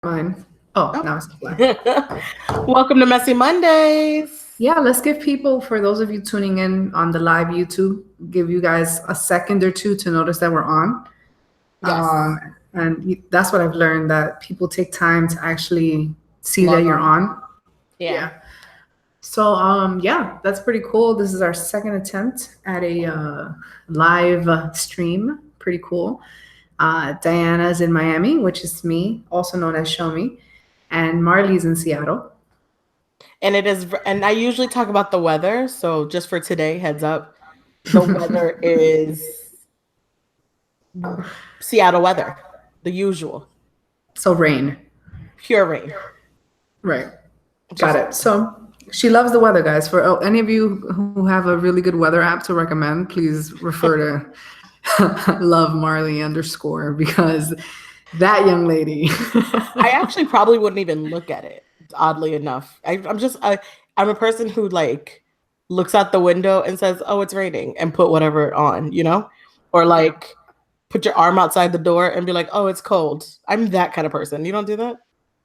Mine. Oh, now it's black. Welcome to Messy Mondays. Yeah, let's give people, for those of you tuning in on the live YouTube, give you guys a second or two to notice that we're on. Yes. And that's what I've learned, that people take time to actually see that Log you're on. on. Yeah. So, yeah, that's pretty cool. This is our second attempt at a live stream. Pretty cool. Diana's in Miami, which is me, also known as ShoMi, and Marley's in Seattle. And I usually talk about the weather. So just for today, heads up, the weather is Seattle weather, the usual. So rain. Pure rain. Right. Got Just it. So she loves the weather, guys. For any of you who have a really good weather app to recommend, please refer to love Marley _ because that young lady. I actually probably wouldn't even look at it, oddly enough. I'm a person who like looks out the window and says, "Oh, it's raining," and put whatever on, or like put your arm outside the door and be like, "Oh, it's cold." I'm that kind of person. You don't do that?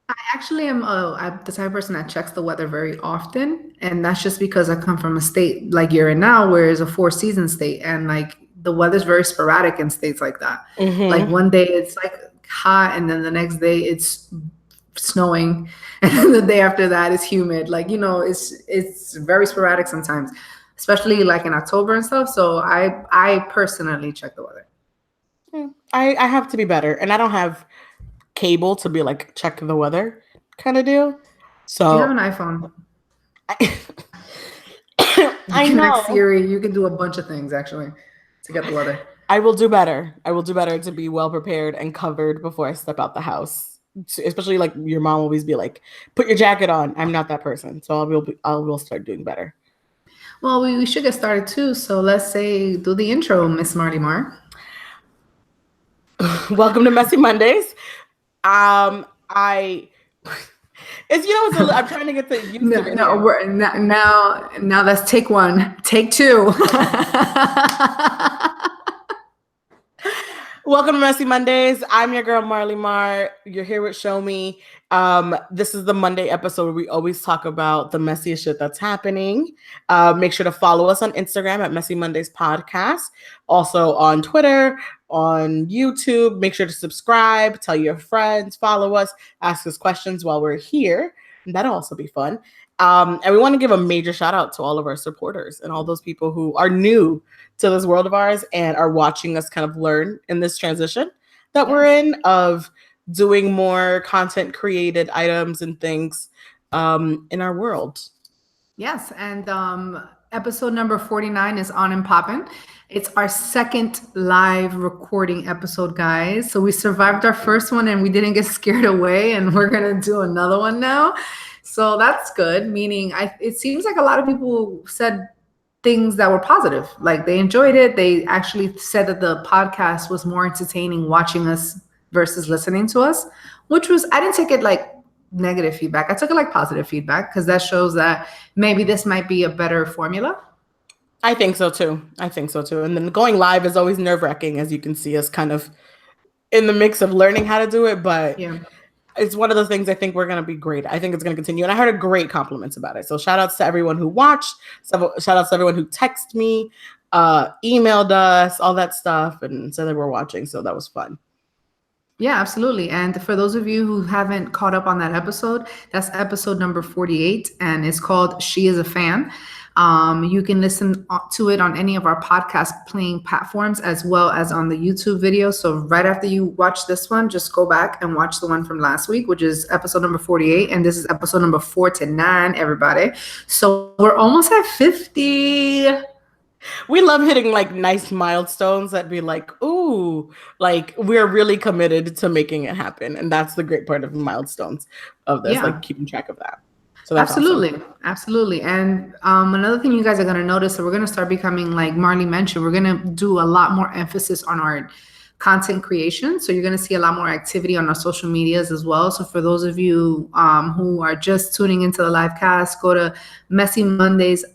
I actually am I'm the type of person that checks the weather very often, and that's just because I come from a state like you're in now, where it's a 4 season state, and like the weather's very sporadic in states like that. Like one day it's like hot, and then the next day it's snowing, and then the day after that is humid. Like it's very sporadic sometimes, especially like in October and stuff. So I personally check the weather. I have to be better, and I don't have cable to be like check the weather kind of deal. You have So an iPhone. I, You I connect know Siri. You can do a bunch of things actually to get the weather. I will do better. I will do better to be well prepared and covered before I step out the house. Especially like your mom always be like, "Put your jacket on." I'm not that person, so I will start doing better. Well, we should get started too. So let's say do the intro, Miss Marty Mar. Welcome to Messy Mondays. I I'm trying to get used No, to it no, here. now let's take one, take two. Welcome to Messy Mondays. I'm your girl Marley Mar. You're here with ShoMi. This is the Monday episode where we always talk about the messiest shit that's happening. Make sure to follow us on Instagram at Messy Mondays Podcast. Also on Twitter, on YouTube. Make sure to subscribe, tell your friends, follow us, ask us questions while we're here. And that'll also be fun. And we want to give a major shout out to all of our supporters and all those people who are new to this world of ours and are watching us kind of learn in this transition that we're in of doing more content created items and things in our world. Yes, and episode number 49 is on and popping. It's our second live recording episode, guys. So we survived our first one and we didn't get scared away, and we're gonna do another one now. So that's good. Meaning, it seems like a lot of people said things that were positive. Like they enjoyed it. They actually said that the podcast was more entertaining watching us versus listening to us, which was, I didn't take it like negative feedback. I took it like positive feedback because that shows that maybe this might be a better formula. I think so too. And then going live is always nerve-wracking, as you can see us kind of in the mix of learning how to do it, but it's one of the things I think we're going to be great. I think it's going to continue. And I heard great compliments about it. So shout outs to everyone who watched, shout outs to everyone who texted me, emailed us, all that stuff, and said they were watching. So that was fun. Yeah, absolutely. And for those of you who haven't caught up on that episode, that's episode number 48, and it's called She is a Fan. You can listen to it on any of our podcast playing platforms as well as on the YouTube video. So right after you watch this one, just go back and watch the one from last week, which is episode number 48. And this is episode number 49, everybody. So we're almost at 50. We love hitting like nice milestones that be like, ooh, like we're really committed to making it happen. And that's the great part of the milestones of this, like keeping track of that. So that's absolutely. Awesome. Absolutely. And another thing you guys are going to notice that we're going to start becoming, like Marley mentioned, we're going to do a lot more emphasis on our content creation. So you're going to see a lot more activity on our social medias as well. So for those of you who are just tuning into the live cast, go to Messy Mondays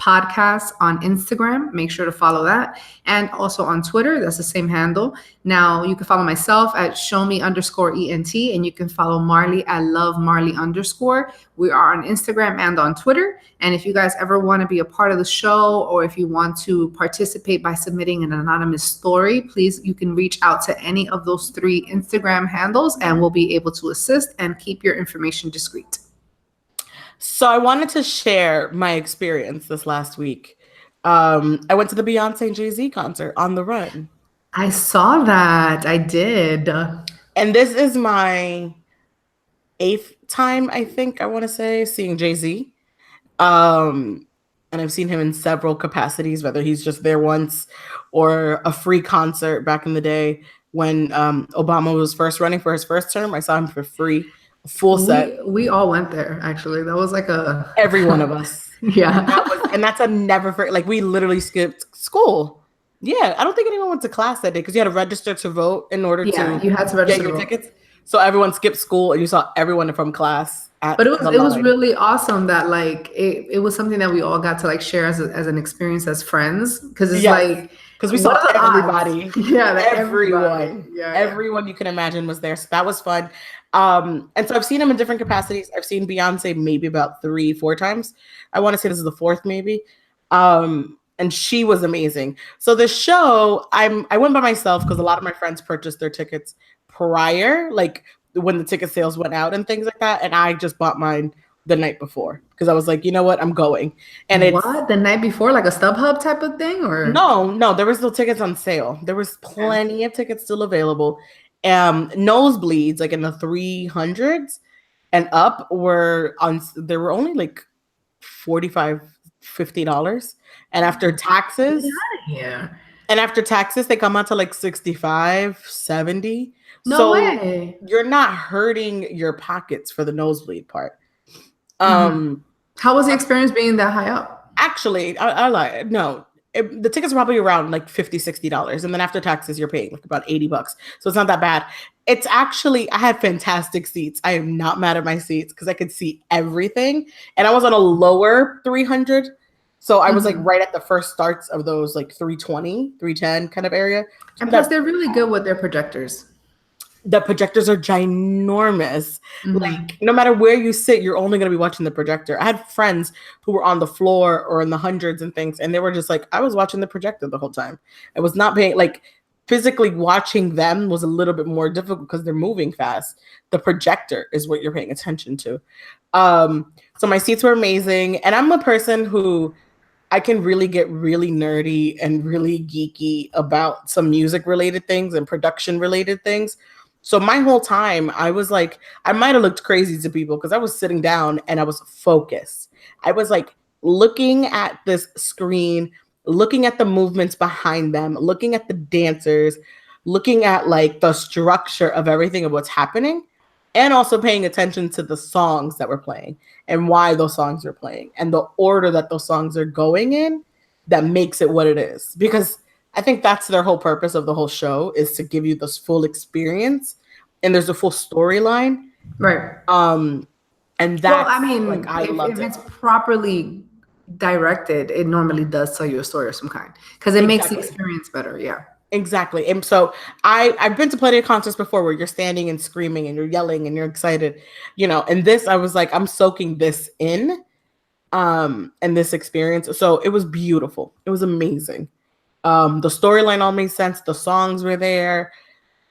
Podcast on Instagram. Make sure to follow that. And also on Twitter, that's the same handle. Now you can follow myself at ShoMi_ENT, and you can follow Marley at LoveMarley_. We are on Instagram and on Twitter. And if you guys ever want to be a part of the show, or if you want to participate by submitting an anonymous story, please, you can reach out to any of those 3 Instagram handles and we'll be able to assist and keep your information discreet. So I wanted to share my experience this last week. I went to the Beyonce and Jay-Z concert on the run. I saw that. I did. And this is my 8th time, I think, I want to say, seeing Jay-Z. And I've seen him in several capacities, whether he's just there once or a free concert back in the day when Obama was first running for his first term. I saw him for free. Full set. We all went there, actually. That was like every one of us. Yeah. And that's a never for, like, we literally skipped school. Yeah, I don't think anyone went to class that day because you had to register to vote in order to you had to register get your tickets. So everyone skipped school and you saw everyone from class. But it was really awesome that like it was something that we all got to like share as an experience as friends, because it's like because we saw everybody. Everyone. Everyone you can imagine was there. So that was fun. And so I've seen him in different capacities. I've seen Beyonce maybe about 3-4 times. I want to say this is the 4th maybe. And she was amazing. So the show, I went by myself because a lot of my friends purchased their tickets prior, like when the ticket sales went out and things like that. And I just bought mine the night before because I was like, you know what, I'm going. And what, the night before, like a StubHub type of thing, or no, there was still tickets on sale. There was plenty of tickets still available. Nosebleeds, like in the 300s and up, there were only like $45-$50, and after taxes, they come out to like $65-$70. No way. You're not hurting your pockets for the nosebleed part. How was the experience being that high up? Actually, I lied. No, the tickets are probably around like $50-$60, and then after taxes, you're paying like about $80. So it's not that bad. It's actually, I had fantastic seats. I am not mad at my seats because I could see everything, and I was on a lower 300. So I was like right at the first starts of those like 320, 310 kind of area. And plus, they're really good with their projectors. The projectors are ginormous. Like no matter where you sit, you're only going to be watching the projector. I had friends who were on the floor or in the hundreds and things, and they were just like, I was watching the projector the whole time. I was not paying, like physically watching them was a little bit more difficult because they're moving fast. The projector is what you're paying attention to. So my seats were amazing. And I'm a person who I can really get really nerdy and really geeky about some music related things and production related things. So my whole time, I was like, I might have looked crazy to people because I was sitting down and I was focused. I was like looking at this screen, looking at the movements behind them, looking at the dancers, looking at like the structure of everything of what's happening, and also paying attention to the songs that were playing and why those songs are playing and the order that those songs are going in that makes it what it is. Because I think that's their whole purpose of the whole show, is to give you this full experience, and there's a full storyline. Right. And that's, I mean, like, if it's properly directed, it normally does tell you a story of some kind because it makes the experience better. Yeah. Exactly. And so I've been to plenty of concerts before where you're standing and screaming and you're yelling and you're excited, you know, and this, I was like, I'm soaking this in, and this experience. So it was beautiful. It was amazing. The storyline all made sense. The songs were there,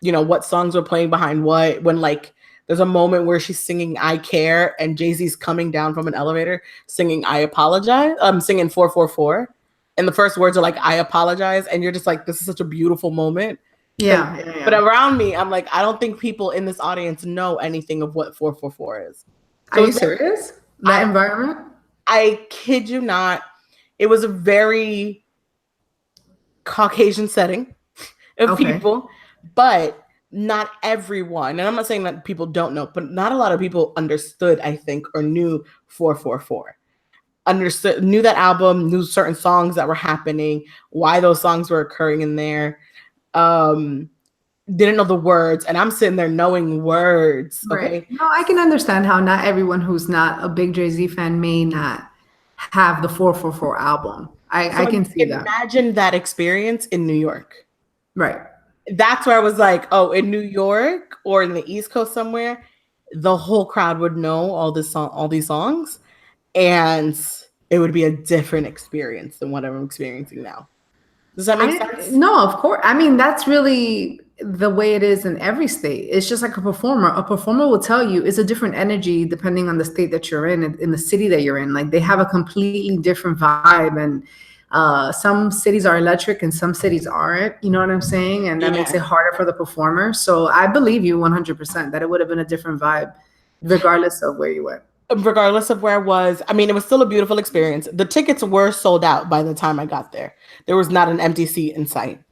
you know, what songs were playing behind what, when like there's a moment where she's singing I Care and Jay-Z's coming down from an elevator singing I Apologize. Singing 444. And the first words are like, I apologize. And you're just like, this is such a beautiful moment. Yeah. But around me, I'm like, I don't think people in this audience know anything of what 444 is. So are you serious? That environment? I kid you not. It was a very Caucasian setting of people, but not everyone. And I'm not saying that people don't know, but not a lot of people understood, I think, or knew 444. Knew that album, knew certain songs that were happening, why those songs were occurring in there. Didn't know the words, and I'm sitting there knowing words. Okay. Right. No, I can understand how not everyone who's not a big Jay-Z fan may not have the 444 album. I can see that. Imagine that experience in New York. Right. That's where I was like, oh, in New York or in the East Coast somewhere, the whole crowd would know all these songs, and it would be a different experience than what I'm experiencing now. Does that make sense? No, of course. I mean, that's really the way it is in every state. It's just like a performer. A performer will tell you it's a different energy depending on the state that you're in the city that you're in. Like they have a completely different vibe, and some cities are electric and some cities aren't. You know what I'm saying? And that makes it harder for the performer. So I believe you 100% that it would have been a different vibe, regardless of where you went. Regardless of where I was, I mean, it was still a beautiful experience. The tickets were sold out by the time I got there. There was not an empty seat in sight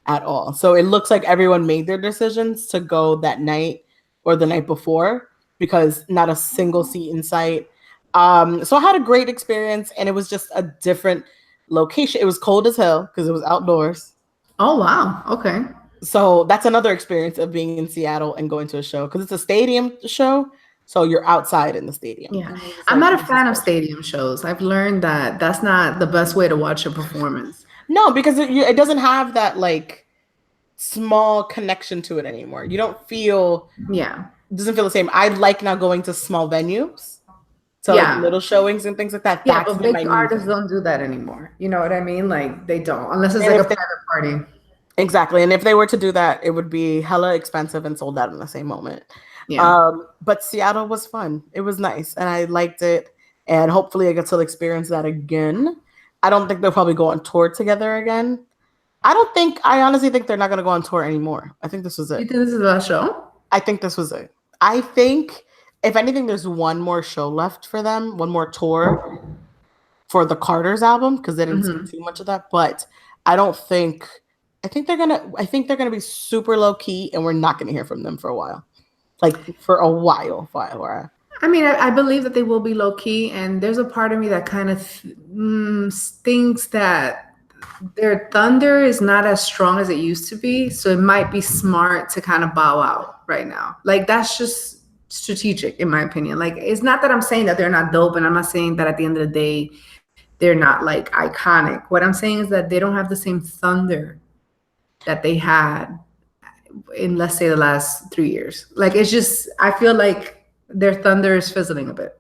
at all. So it looks like everyone made their decisions to go that night or the night before because not a single seat in sight. So I had a great experience, and it was just a different location. It was cold as hell because it was outdoors. Oh, wow. Okay. So that's another experience of being in Seattle and going to a show because it's a stadium show. So you're outside in the stadium. Yeah. I'm not a fan of stadium shows. I've learned that that's not the best way to watch a performance. No, because it doesn't have that like small connection to it anymore. You don't feel, it doesn't feel the same. I like now going to small venues, so like little showings and things like that. Yeah, but big artists don't do that anymore. You know what I mean? Like they don't, unless it's like a private party. Exactly. And if they were to do that, it would be hella expensive and sold out in the same moment. Yeah. But Seattle was fun. It was nice, and I liked it. And hopefully, I get to experience that again. I don't think they'll probably go on tour together again. I honestly think they're not going to go on tour anymore. I think this was it. You think this is the last show? I think this was it. I think, if anything, there's one more show left for them, one more tour for the Carter's album, because they didn't see too much of that. But I think they're gonna be super low key, and we're not gonna hear from them for a while. Like for a while. I mean, I believe that they will be low key, and there's a part of me that kind of thinks that their thunder is not as strong as it used to be. So it might be smart to kind of bow out right now. Like that's just strategic, in my opinion. Like it's not that I'm saying that they're not dope, and I'm not saying that at the end of the day they're not like iconic. What I'm saying is that they don't have the same thunder that they had in, let's say, the last 3 years. Like it's just, I feel like their thunder is fizzling a bit.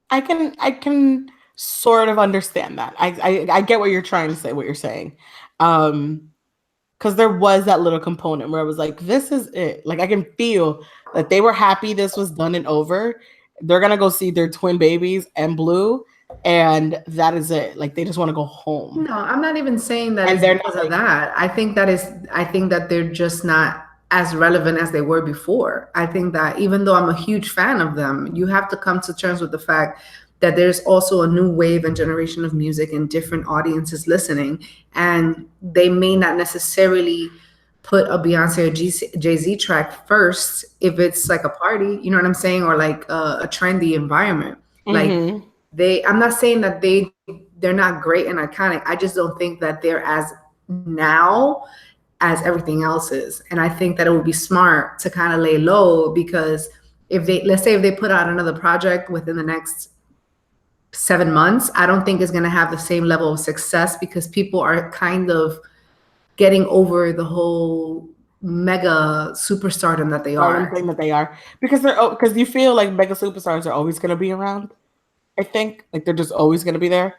I can sort of understand that. I get what you're trying to say, what you're saying. Because there was that little component where I was like, this is it. Like I can feel that they were happy this was done and over. They're gonna go see their twin babies and Blue, and that is it. Like they just want to go home. No, I'm not even saying that it's because of that. I think that they're just not as relevant as they were before. I think that even though I'm a huge fan of them, you have to come to terms with the fact that there's also a new wave and generation of music and different audiences listening, and they may not necessarily put a Beyonce or Jay-Z track first if it's like a party, you know what I'm saying, or like a trendy environment. Like I'm not saying that they're not great and iconic. I just don't think that they're as now as everything else is. And I think that it would be smart to kind of lay low, because let's say if they put out another project within the next 7 months, I don't think it's going to have the same level of success, because people are kind of getting over the whole mega superstardom that they are. Because you feel like mega superstars are always going to be around. I think like they're just always going to be there.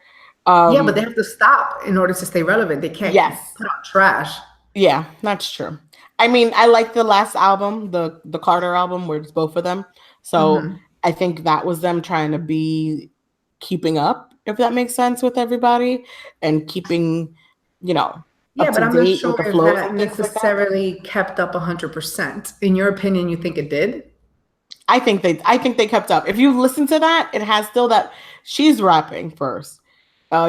Yeah, but they have to stop in order to stay relevant. They can't put out trash. Yeah, that's true. I mean, I like the last album, the Carter album, where it's both of them. So I think that was them trying to be keeping up, if that makes sense, with everybody, and keeping, yeah, but I'm not sure if that necessarily kept up 100%. In your opinion, you think it did? I think they kept up. If you listen to that, it has still that she's rapping first.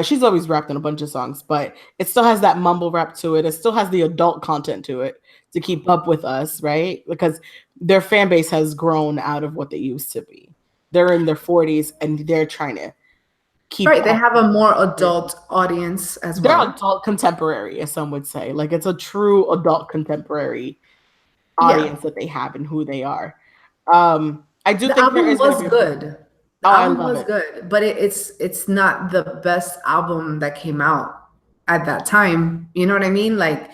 She's always rapped in a bunch of songs, but it still has that mumble rap to it. It still has the adult content to it to keep up with us, right? Because their fan base has grown out of what they used to be. They're in their 40s and they're trying to keep right. They have a more adult audience as well. They're adult contemporary, as some would say. Like it's a true adult contemporary audience that they have and who they are. I do think the album was good. Oh, I Album love was it. good, but it's not the best album that came out at that time. You know what I mean? Like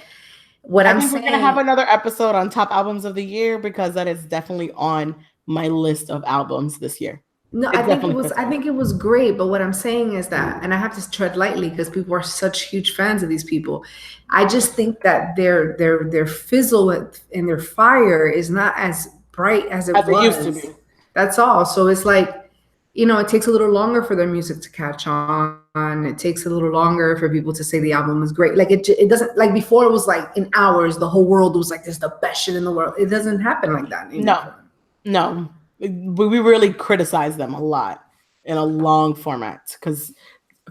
what I I'm think we're gonna have saying. another episode on top albums of the year because that is definitely on my list of albums this year. No, It definitely fits I in. think it was great, but what I'm saying is that, and I have to tread lightly because people are such huge fans of these people. I just think that their fizzle and their fire is not as bright as it As it used to was. be. That's all. So it's like, it takes a little longer for their music to catch on. It takes a little longer for people to say the album is great. Like it doesn't, like before it was like in hours, the whole world was like, this is the best shit in the world. It doesn't happen like that No, anymore. no. We really criticize them a lot in a long format because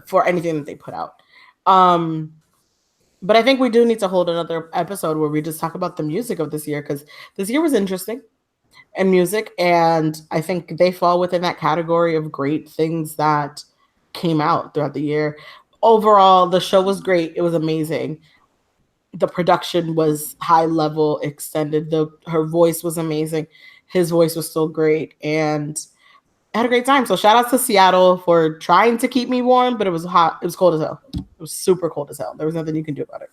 for anything that they put out. But I think we do need to hold another episode where we just talk about the music of this year because this year was interesting in music, and I think they fall within that category of great things that came out throughout the year. Overall, the show was great. It was amazing. The production was high level, extended. Her voice was amazing. His voice was still great, and I had a great time. So shout out to Seattle for trying to keep me warm, but it was hot. It was cold as hell. It was super cold as hell. There was nothing you can do about it.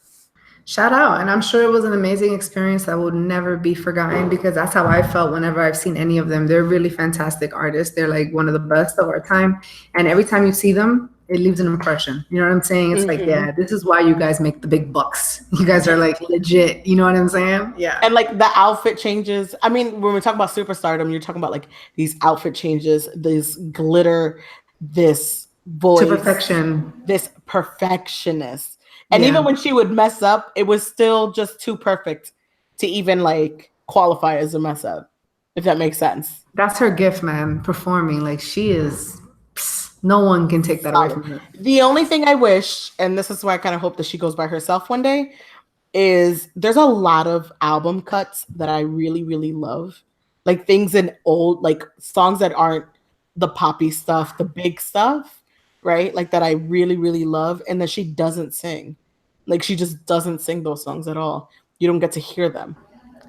Shout out. And I'm sure it was an amazing experience that will never be forgotten because that's how I felt whenever I've seen any of them. They're really fantastic artists. They're like one of the best of our time. And every time you see them, it leaves an impression. You know what I'm saying? It's like, yeah, this is why you guys make the big bucks. You guys are like legit. You know what I'm saying? Yeah. And like the outfit changes. I mean, when we talk about superstardom, you're talking about like these outfit changes, this glitter, this voice, To perfection. this perfectionist. And Yeah. even when she would mess up, it was still just too perfect to even like qualify as a mess up, if that makes sense. That's her gift, man. Performing. Like she is, no one can take that away from her. The only thing I wish, and this is why I kind of hope that she goes by herself one day, is there's a lot of album cuts that I really, really love. Like things in old, like songs that aren't the poppy stuff, the big stuff, right? Like that I really, really love, and that she doesn't sing. Like she just doesn't sing those songs at all. You don't get to hear them.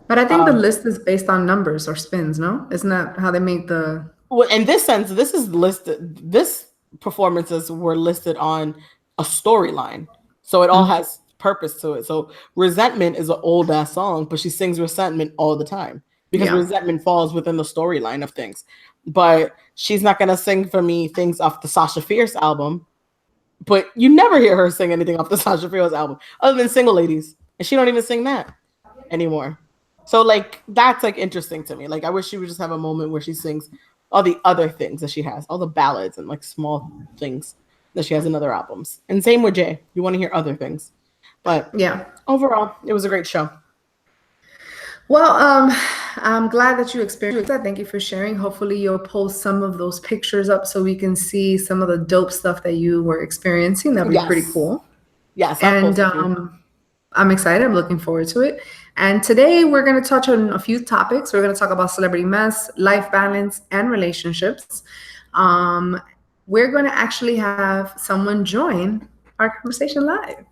But I think the list is based on numbers or spins, no? Isn't that how they make the... Well, in this sense, this is listed. This performances were listed on a storyline, so it all has purpose to it. So Resentment is an old ass song, but she sings Resentment all the time because Resentment falls within the storyline of things. But she's not gonna sing for me things off the Sasha Fierce album. But you never hear her sing anything off the Sasha Fierce album other than Single Ladies, and she don't even sing that anymore. So like that's like interesting to me. Like I wish she would just have a moment where she sings all the other things that she has, all the ballads and like small things that she has in other albums. And same with Jay. You want to hear other things. But Yeah. overall, it was a great show. Well, I'm glad that you experienced that. Thank you for sharing. Hopefully you'll post some of those pictures up so we can see some of the dope stuff that you were experiencing. That'd be pretty cool. Yes, and I'm excited. I'm looking forward to it. And today we're going to touch on a few topics. We're going to talk about celebrity mess, life balance, and relationships. We're going to actually have someone join our conversation live,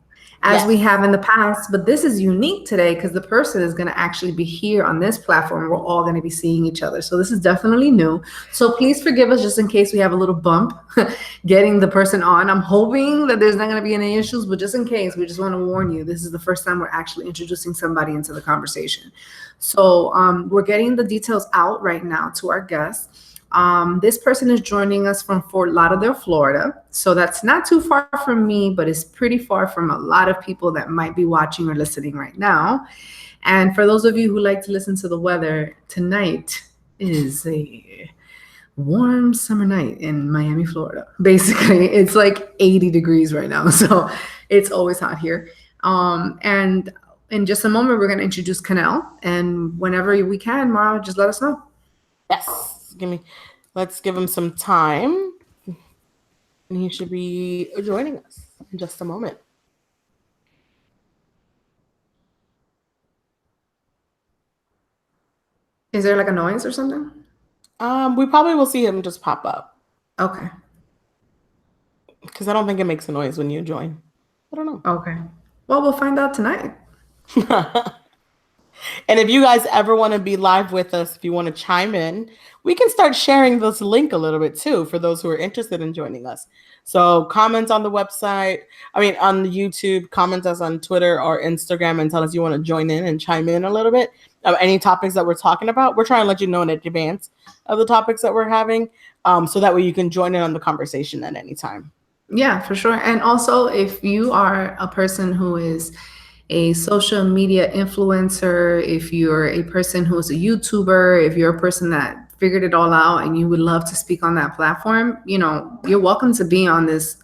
as we have in the past. But this is unique today because the person is going to actually be here on this platform. We're all going to be seeing each other. So this is definitely new. So please forgive us just in case we have a little bump getting the person on. I'm hoping that there's not going to be any issues, but just in case, we just want to warn you, this is the first time we're actually introducing somebody into the conversation. So we're getting the details out right now to our guests. This person is joining us from Fort Lauderdale, Florida. So that's not too far from me, but it's pretty far from a lot of people that might be watching or listening right now. And for those of you who like to listen to the weather, tonight is a warm summer night in Miami, Florida. Basically, it's like 80 degrees right now. So it's always hot here. And in just a moment, we're going to introduce Kenel. And whenever we can, Mara, just let us know. Yes. Let's give him some time. And he should be joining us in just a moment. Is there like a noise or something? We probably will see him just pop up. Okay. Because I don't think it makes a noise when you join. I don't know. Okay. Well, we'll find out tonight. And if you guys ever want to be live with us, if you want to chime in, we can start sharing this link a little bit too for those who are interested in joining us. So comment on the website, on the YouTube, comment us on Twitter or Instagram and tell us you want to join in and chime in a little bit of any topics that we're talking about. We're trying to let you know in advance of the topics that we're having, so that way you can join in on the conversation at any time. Yeah, for sure. And also, if you are a person who is a social media influencer, if you're a person who's a YouTuber, if you're a person that figured it all out and you would love to speak on that platform, you're welcome to be on this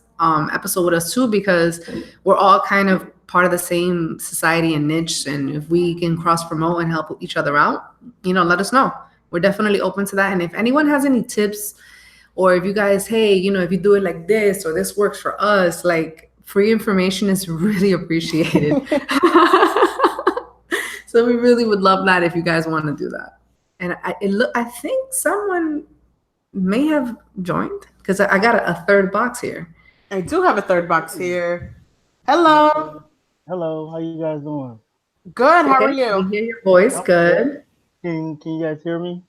episode with us too, because we're all kind of part of the same society and niche. And if we can cross promote and help each other out, let us know. We're definitely open to that. And if anyone has any tips, or if you guys, hey, if you do it like this, or this works for us, like, free information is really appreciated. So we really would love that if you guys want to do that. And I think someone may have joined, because I got a third box here. I do have a third box here. Hello. Hello, how you guys doing? Good. How are We you? hear your voice. Good. Can you guys hear me?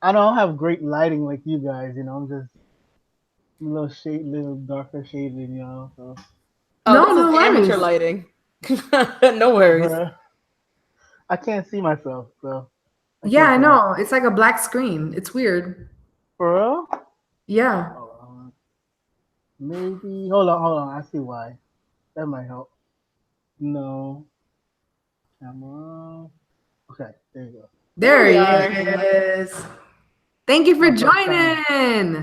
I don't have great lighting like you guys, I'm just a little darker shaded, So Oh, No, this no is amateur worries. lighting. No worries. I can't see myself, so Yeah, I know. It's like a black screen. It's weird. For real? Yeah. Maybe hold on. I see why. That might help. No. Camera. Okay, there you go. There we he are. is. Thank you for joining.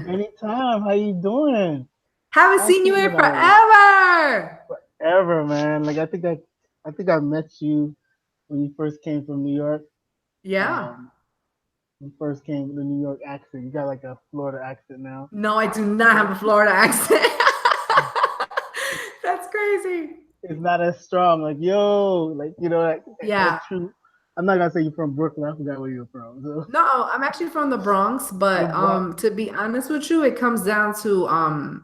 Anytime. How you doing? Haven't seen you in forever. Forever, man. Like I think I met you when you first came from New York. Yeah. You first came with the New York accent. You got like a Florida accent now. No, I do not have a Florida accent. That's crazy. It's not as strong. Like, yo, like, Yeah. True. I'm not gonna say you're from Brooklyn. I forgot where you're from. So. No, I'm actually from the Bronx, but to be honest with you, it comes down to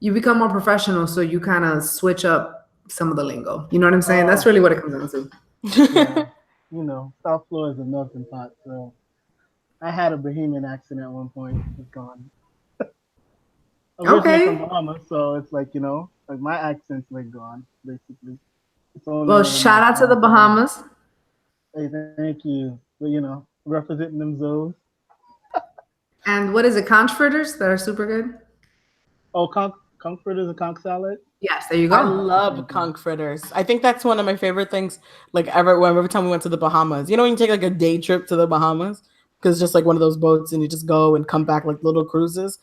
you become more professional, so you kind of switch up some of the lingo. You know what I'm saying? That's really what it comes down to. Yeah. South Florida is a melting pot, so I had a Bahamian accent at one point. It's gone. Originally from Bahamas, so it's like, like my accent's like gone, basically. Well, shout out to the Bahamas. Hey, thank you. But representing them zoes. And what is it? Conch fritters that are super good? Oh, conch fritters and conch salad? Yes, there you go. I love conch fritters. I think that's one of my favorite things, like every time we went to the Bahamas. When you take like a day trip to the Bahamas, because it's just like one of those boats and you just go and come back like little cruises.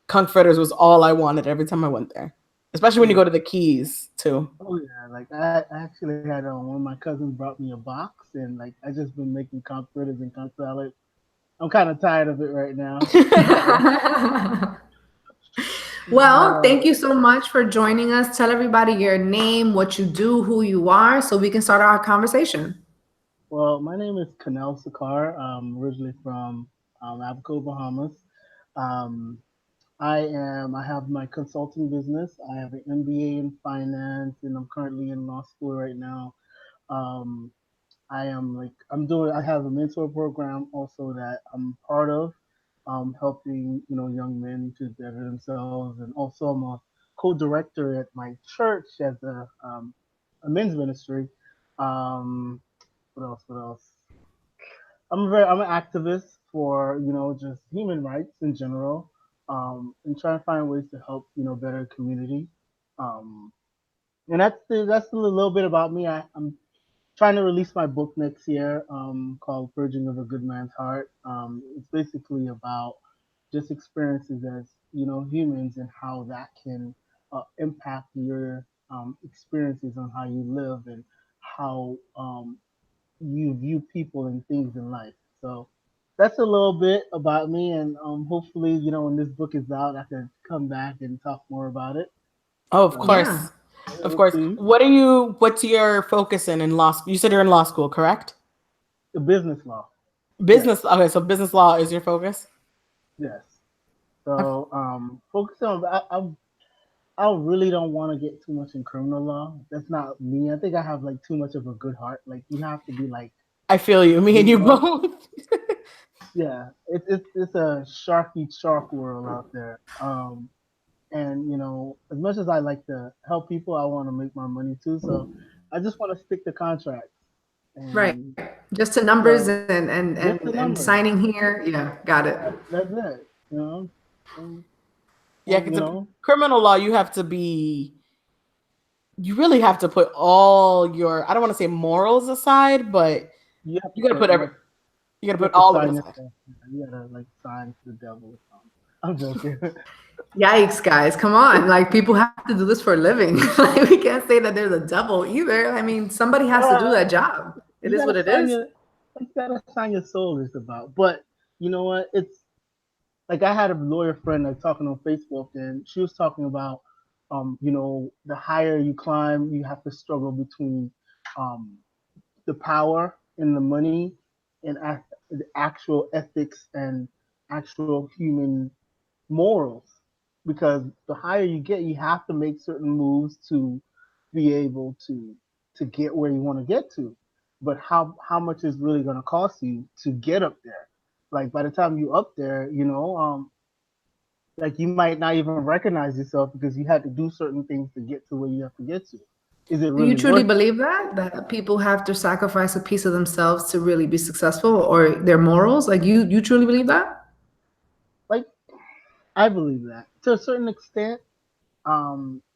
Conch fritters was all I wanted every time I went there, especially when you go to the Keys too. Oh yeah, like I actually had one of my cousins brought me a box, and like I just been making conch fritters and conch salad. I'm kind of tired of it right now. Well, thank you so much for joining us. Tell everybody your name, what you do, who you are, so we can start our conversation. Well, my name is Kenel Sicar. I'm originally from Abaco, Bahamas. I have my consulting business. I have an MBA in finance, and I'm currently in law school right now. I have a mentor program also that I'm part of, helping, young men to better themselves. And also I'm a co-director at my church as a men's ministry. What else? I'm an activist for, just human rights in general, and trying to find ways to help, better community. And that's a little bit about me. I'm trying to release my book next year, called Purging of a Good Man's Heart. It's basically about just experiences as, humans, and how that can impact your experiences on how you live and how you view people and things in life. So that's a little bit about me, and hopefully, when this book is out, I can come back and talk more about it. Oh, of course. Yeah. Of course. What's your focus in law school? You said you're in law school, correct? The business law. Business. Yes. Okay, so business law is your focus? Yes. So focus on I really don't want to get too much in criminal law. That's not me. I think I have like too much of a good heart. Like you have to be like, I feel you. Me and you you know, both. yeah. It's a sharky shark world out there. And as much as I like to help people, I want to make my money too. So I just want to stick to contracts. Right. And Just the numbers so and just the signing numbers. here. Yeah, got it. That's it. And, Yeah, and because criminal law, you really have to put all your, I don't want to say morals aside, but you have to you got to put put like you got to you put have to all of it sign aside. yourself. You gotta like sign to the devil or something. I'm joking. Yikes, guys, come on. Like, people have to do this for a living. Like, we can't say that there's a devil either. I mean, somebody has to do uh, that job. It you is what gotta it sign is. your you gotta sign your soul is about. But you know what? It's like I had a lawyer friend like talking on Facebook, and she was talking about, the higher you climb, you have to struggle between, um, the power and the money, and the actual ethics and actual human morals. Because the higher you get, you have to make certain moves to be able to get where you want to get to. But how much is really going to cost you to get up there? Like by the time you up there, like you might not even recognize yourself because you had to do certain things to get to where you have to get to. Is it Do you really truly worth it? believe that people have to sacrifice a piece of themselves to really be successful, or their morals? Like, you truly believe that? Like I believe that to a certain extent.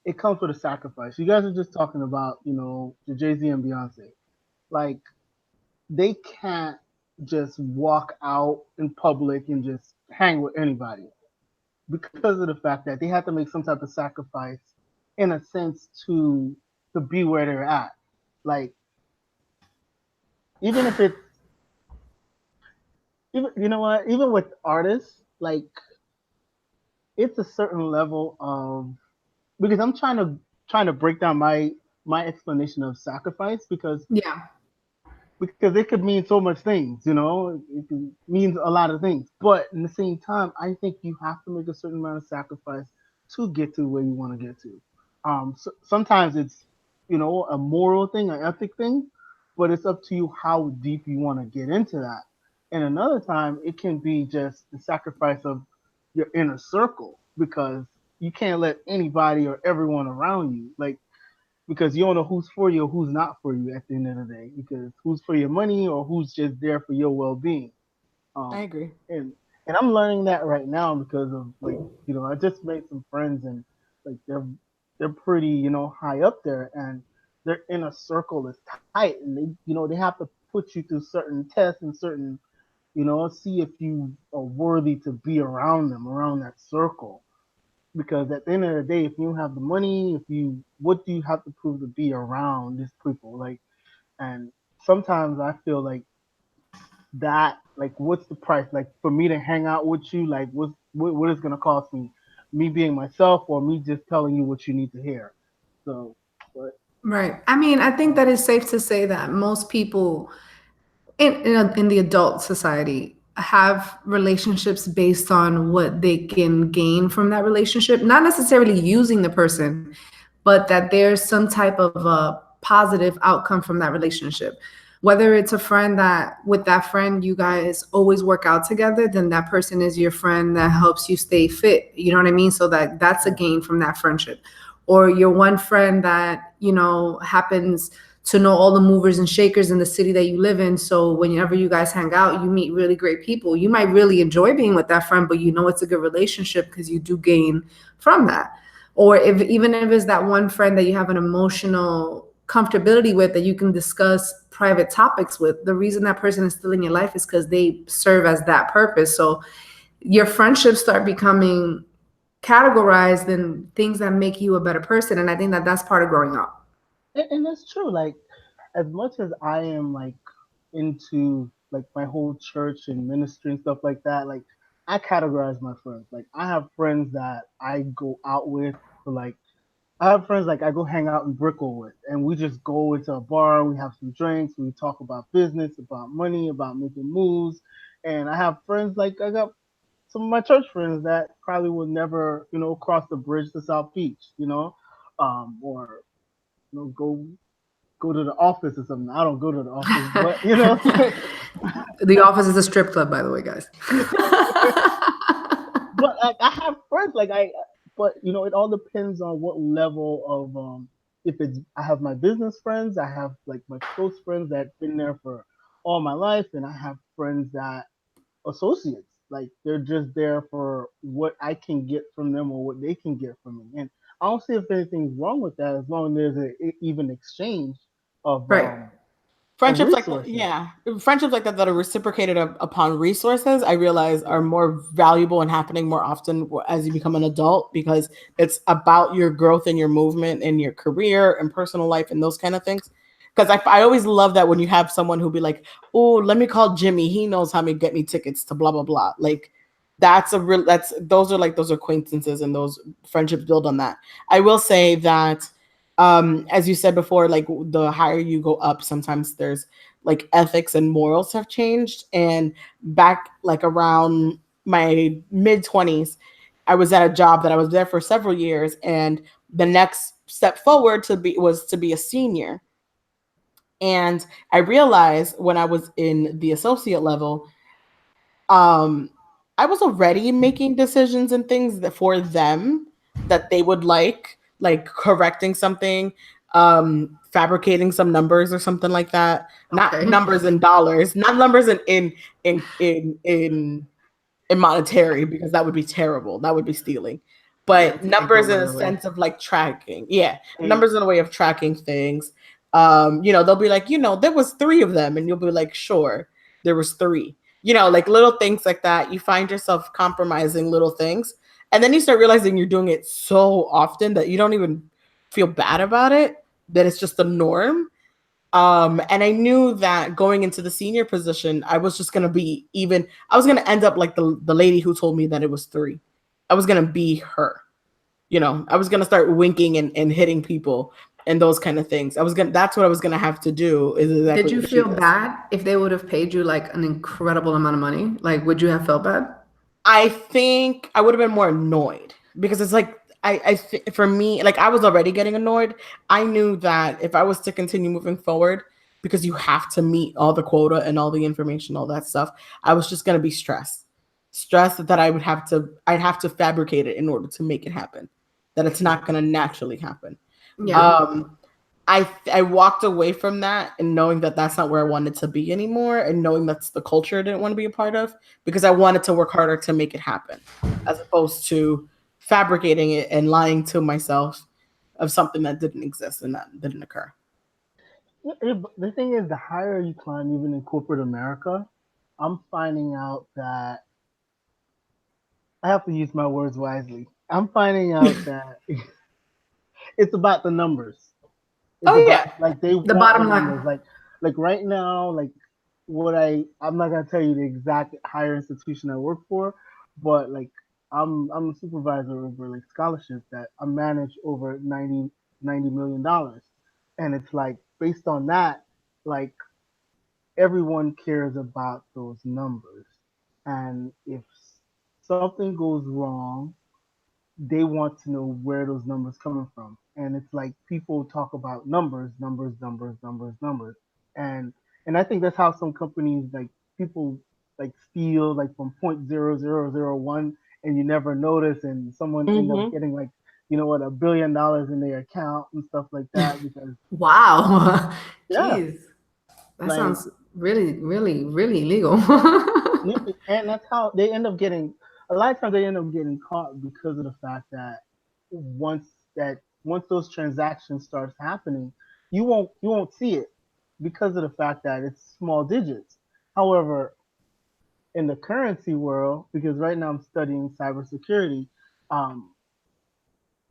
It comes with a sacrifice. You guys are just talking about, the Jay-Z and Beyonce. Like they can't just walk out in public and just hang with anybody because of the fact that they have to make some type of sacrifice in a sense to be where they're at. Like even if it's even you know what, even with artists, like it's a certain level of because I'm trying to break down my explanation of sacrifice Yeah. because it could mean so much things, it means a lot of things. But in the same time, I think you have to make a certain amount of sacrifice to get to where you want to get to. Sometimes it's, a moral thing, an ethic thing, but it's up to you how deep you want to get into that. And another time, it can be just the sacrifice of your inner circle because you can't let anybody or everyone around you because you don't know who's for you or who's not for you at the end of the day. Because who's for your money or who's just there for your well being. I Um, agree. and I'm learning that right now because of I just made some friends and like they're pretty high up there and their inner circle is tight and they have to put you through certain tests and certain see if you are worthy to be around them around that circle because at the end of the day, if you don't have the money, what do you have to prove to be around these people? Like, and sometimes I feel like, what's the price? Like, for me to hang out with you, like, what is gonna cost me? Me being myself, or me just telling you what you need to hear? So, but Right. I mean, I think um, that it's safe to say that most people in the adult society have relationships based on what they can gain from that relationship, not necessarily using the person, but that there's some type of a positive outcome from that relationship. Whether it's a friend that with that friend you guys always work out together, then that person is your friend that helps you stay fit. You know what I mean? So that's a yeah, gain from that friendship. Or your one friend that, happens to know all the movers and shakers in the city that you live in. So whenever you guys hang out, you meet really great people. You might really enjoy being with that friend, but it's a good relationship because you do gain from that. Or if even if it's that one friend that you have an emotional comfortability with that you can discuss private topics with, the reason that person is still in your life is because they serve as that purpose. So your friendships start becoming categorized in things that make you a better person. And I think that that's part of growing up. and that's true. Like, as much as I am like into like my whole church and ministry and stuff like that, like I categorize my friends. Like I have friends that I go out with for like I have friends like I go hang out in Brickell with, and we just go into a bar, we have some drinks, we talk about business, about money, about making moves. And I have friends like I got some of my church friends that probably would never, cross the bridge to South Beach, or go to the office or something. I don't go to the office, but The Office is a strip club, by the way, guys. but I have friends but it all depends on what level of if it's I have my business friends, I have like my close friends that been there for all my life, and I have friends that associates like they're just there for what I can get from them or what they can get from me, and I don't see if anything's wrong with that as long as there's a even exchange of Right. Friendships like that, resources. yeah, friendships like that are reciprocated upon resources, I realize are more valuable and happening more often as you become an adult, because it's about your growth and your movement and your career and personal life and those kind of things. Because I always love that when you have someone who be like, oh, let me call Jimmy, he knows how to get me tickets to blah blah blah. Like that's those are like those acquaintances, and those friendships build on that. I will say that as you said before, like the higher you go up, sometimes there's like ethics and morals have changed. And back like around my mid 20s, I was at a job that I was there for several years, and the next step forward to be was to be a senior. And I realized when I was in the associate level, um I was already making decisions and things that for them that they would like correcting something, fabricating some numbers or something like that. Not Okay. numbers in dollars, not numbers in monetary, because that would be terrible. That would be stealing. But That's illegal, numbers in by a the way. sense of like tracking. Yeah. Hey, Numbers in a way of tracking things. They'll be like, there was three of them, and you'll be like, sure, there was three. Like little things like that. You find yourself compromising little things. And then you start realizing you're doing it so often that you don't even feel bad about it, that it's just the norm. And I knew that going into the senior position, I was just gonna be even. I was gonna end up like the lady who told me that it was three. I was gonna be her. I was gonna start winking and hitting people and those kind of things. I was gonna. That's what I was gonna have to do. Is Did exactly you what she feel does. bad if they would have paid you like an incredible amount of money? Like, would you have felt bad? I think I would have been more annoyed, because it's like for me, like I was already getting annoyed. I knew that if I was to continue moving forward, because you have to meet all the quota and all the information, all that stuff, I was just gonna be stressed that I'd have to fabricate it in order to make it happen. That it's not gonna naturally happen. Yeah. Um, I walked away from that, and knowing that that's not where I wanted to be anymore, and knowing that's the culture I didn't want to be a part of, because I wanted to work harder to make it happen, as opposed to fabricating it and lying to myself of something that didn't exist and that didn't occur. the thing is, the higher you climb, even in corporate America, I'm finding out that I have to use my words wisely. I'm finding out that it's about the numbers. It's Oh about yeah. like they The want the bottom numbers. line. Like right now, like I'm not gonna tell you the exact higher institution I work for, but like I'm a supervisor over like scholarships that I manage over 90 million dollars, and it's like based on that, like everyone cares about those numbers, and if something goes wrong, they want to know where those numbers coming from. And it's like people talk about numbers, numbers, numbers, numbers, numbers. And and I think that's how some companies like people like steal like from 0.0001 and you never notice and someone end up Mm-hmm. getting like $1 billion in their account and stuff like that because Wow. yeah, Jeez. That like sounds really, really, really illegal. yeah, and that's how they end up getting a lot of times they end up getting caught because of the fact that once once those transactions starts happening, you won't see it because of the fact that it's small digits. However, in the currency world, because right now I'm studying cybersecurity, um,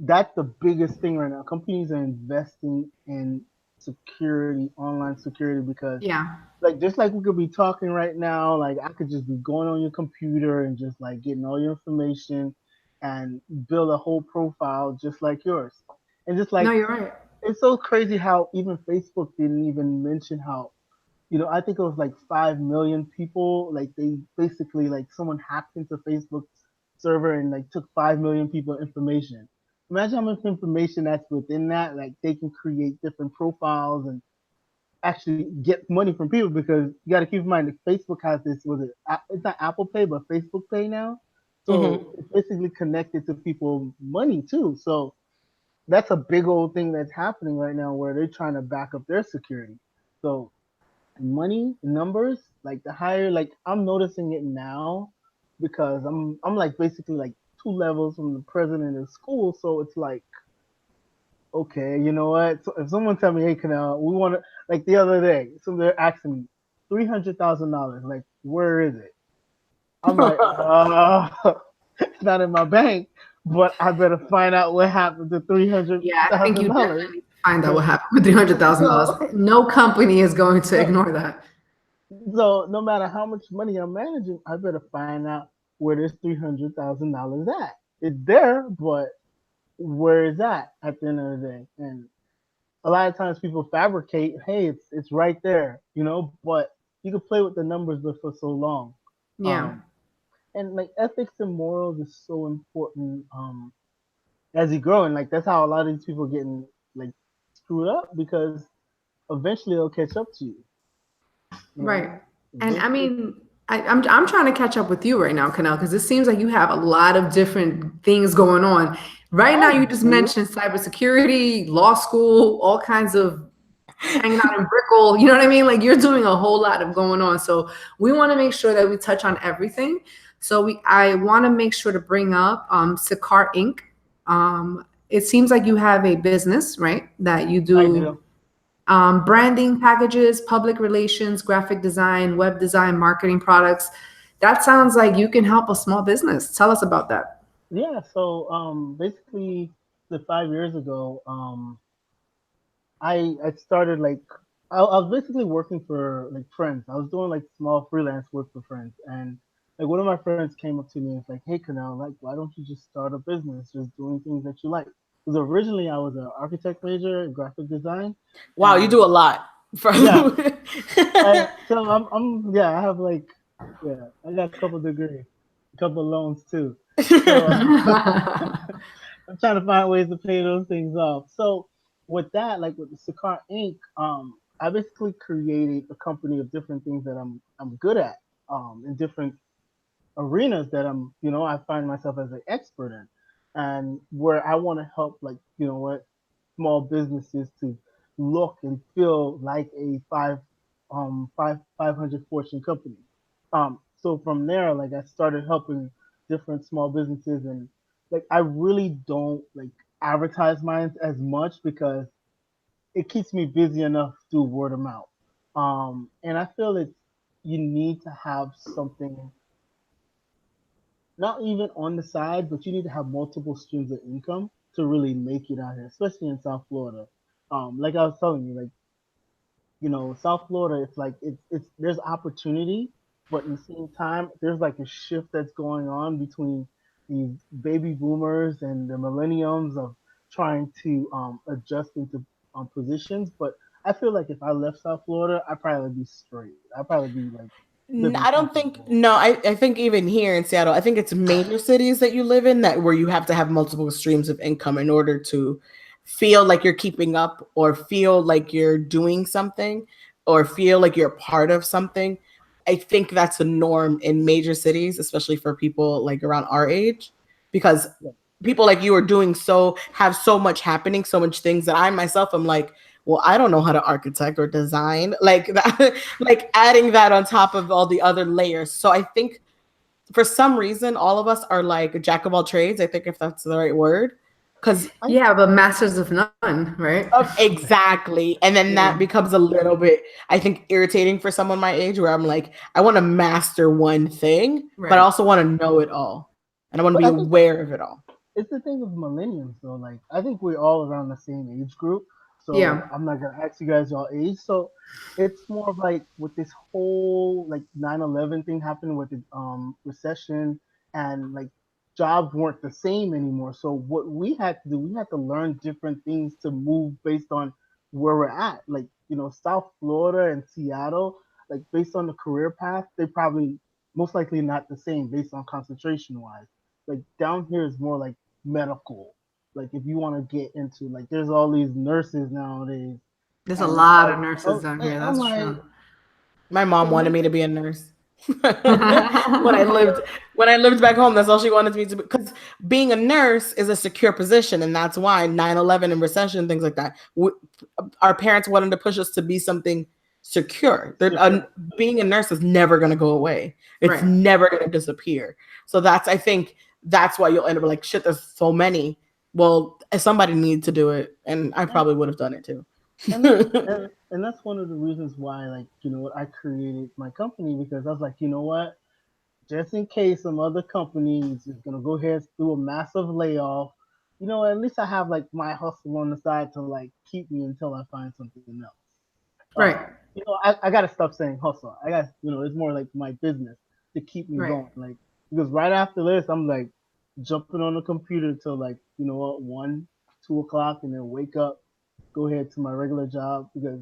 that's the biggest thing right now. Companies are investing in security, online security, because Yeah. like just like we could be talking right now, like I could just be going on your computer and just like getting all your information and build a whole profile just like yours. And just No, like you're right. it's so crazy how even Facebook didn't even mention how I think it was like 5 million people. Like they basically like someone hacked into Facebook's server and like took 5 million people information. Imagine how much information that's within that. Like they can create different profiles and actually get money from people because you got to keep in mind that Facebook has this. Was it? It's not Apple Pay, but Facebook Pay now. So Mm-hmm. it's basically connected to people money too. So that's a big old thing that's happening right now where they're trying to back up their security. So money numbers like the higher like I'm noticing it now because I'm like basically like two levels from the president of school, so it's like okay, you know what, so if someone tell me, hey Kenel, we want to, like the other day so they're asking me $300,000, like where is it? I'm like it's not in my bank, but I better find out what happened to three hundred Yeah, I think thousand you dollars definitely need to find out what happened with $300,000. so No company is going to so ignore that. So no matter how much money I'm managing, I better find out where this $300,000 at. It's there, but where is that at the end of the day? And a lot of times people fabricate, hey, it's right there, but you can play with the numbers but for so long. Yeah. Um, and like ethics and morals is so important as you grow, and like that's how a lot of these people getting like screwed up because eventually they'll catch up to you. You Right. know, And I eventually. mean, I'm trying to catch up with you right now, Canal, because it seems like you have a lot of different things going on. Right now, I you just do. mentioned cybersecurity, law school, all kinds of hanging out in Brickell. You know what I mean? Like you're doing a whole lot of going on. So we want to make sure that we touch on everything. So I want to make sure to bring up Sicar Inc. It seems like you have a business, right? That you I do do. branding packages, public relations, graphic design, web design, marketing products. That sounds like you can help a small business. Tell us about that. Yeah, so basically, the 5 years ago, I started like I was basically working for like friends. I was doing like small freelance work for friends, and like one of my friends came up to me and was like, "Hey, Canal, like why don't you just start a business, just doing things that you like?" Because originally I was an architect major in graphic design, Wow, you do and a lot. yeah, From so I'm yeah I have like yeah I got a couple degrees, a couple loans too. So I'm trying to find ways to pay those things off. So with that, like with the Sicar Inc., I basically created a company of different things that I'm good at, in different arenas that I find myself as an expert in, and where I want to help, like small businesses to look and feel like a 500 Fortune company. So from there, like I started helping different small businesses, and like I really don't like advertise mine as much because it keeps me busy enough through word of mouth. And I feel that you need to have something not even on the side, but you need to have multiple streams of income to really make it out here, especially in South Florida. Like I was telling you, like South Florida, it's like it's there's opportunity, but in the same time, there's like a shift that's going on between these baby boomers and the millenniums of trying to adjust into positions. But I feel like if I left South Florida, I'd probably be straight. I'd probably be like living I don't think comfortable. no, I think even here in Seattle, I think it's major cities that you live in that where you have to have multiple streams of income in order to feel like you're keeping up or feel like you're doing something or feel like you're part of something. I think that's a norm in major cities, especially for people like around our age, because Yeah. people like you are doing so have so much happening, so much things that I myself am like, well, I don't know how to architect or design like that, like adding that on top of all the other layers. So I think for some reason, all of us are like a jack of all trades. I think if that's the right word, because I Yeah, but masters of none, right? exactly, and then that yeah. becomes a little bit, I think, irritating for someone my age, where I'm like, I want to master one thing, but I Right. also want to know it all, and I want to But be I think aware of it all. it's the thing with millennials though. Like I think we're all around the same age group. So Yeah. I'm not gonna ask you guys your age. So it's more of like with this whole like 9/11 thing happening with the recession, and like jobs weren't the same anymore. So what we had to do, we had to learn different things to move based on where we're at. Like, South Florida and Seattle, like based on the career path, they probably most likely not the same based on concentration wise. Like down here is more like medical. Like if you want to get into like there's all these nurses nowadays, There's a and it's lot like of nurses down here. I'm That's like, true. My mom wanted well, me to be a nurse. When I lived back home, that's all she wanted me to be, because being a nurse is a secure position, and that's why 9/11 and recession, things like that. Our parents wanted to push us to be something secure. Being a nurse is never going to go away. It's Right. never going to disappear. So I think that's why you'll end up like, shit, there's so many. Well, if somebody needs to do it, and I probably would have done it too. and that's and that's one of the reasons why, like, I created my company, because I was like, you know what, just in case some other companies is gonna go ahead and do a massive layoff, at least I have like my hustle on the side to like keep me until I find something else. Right. I gotta stop saying hustle. I got, it's more like my business to keep me Right. going. Like, because right after this, I'm like jumping on the computer till like, 1, 2 o'clock, and then wake up, go ahead to my regular job, because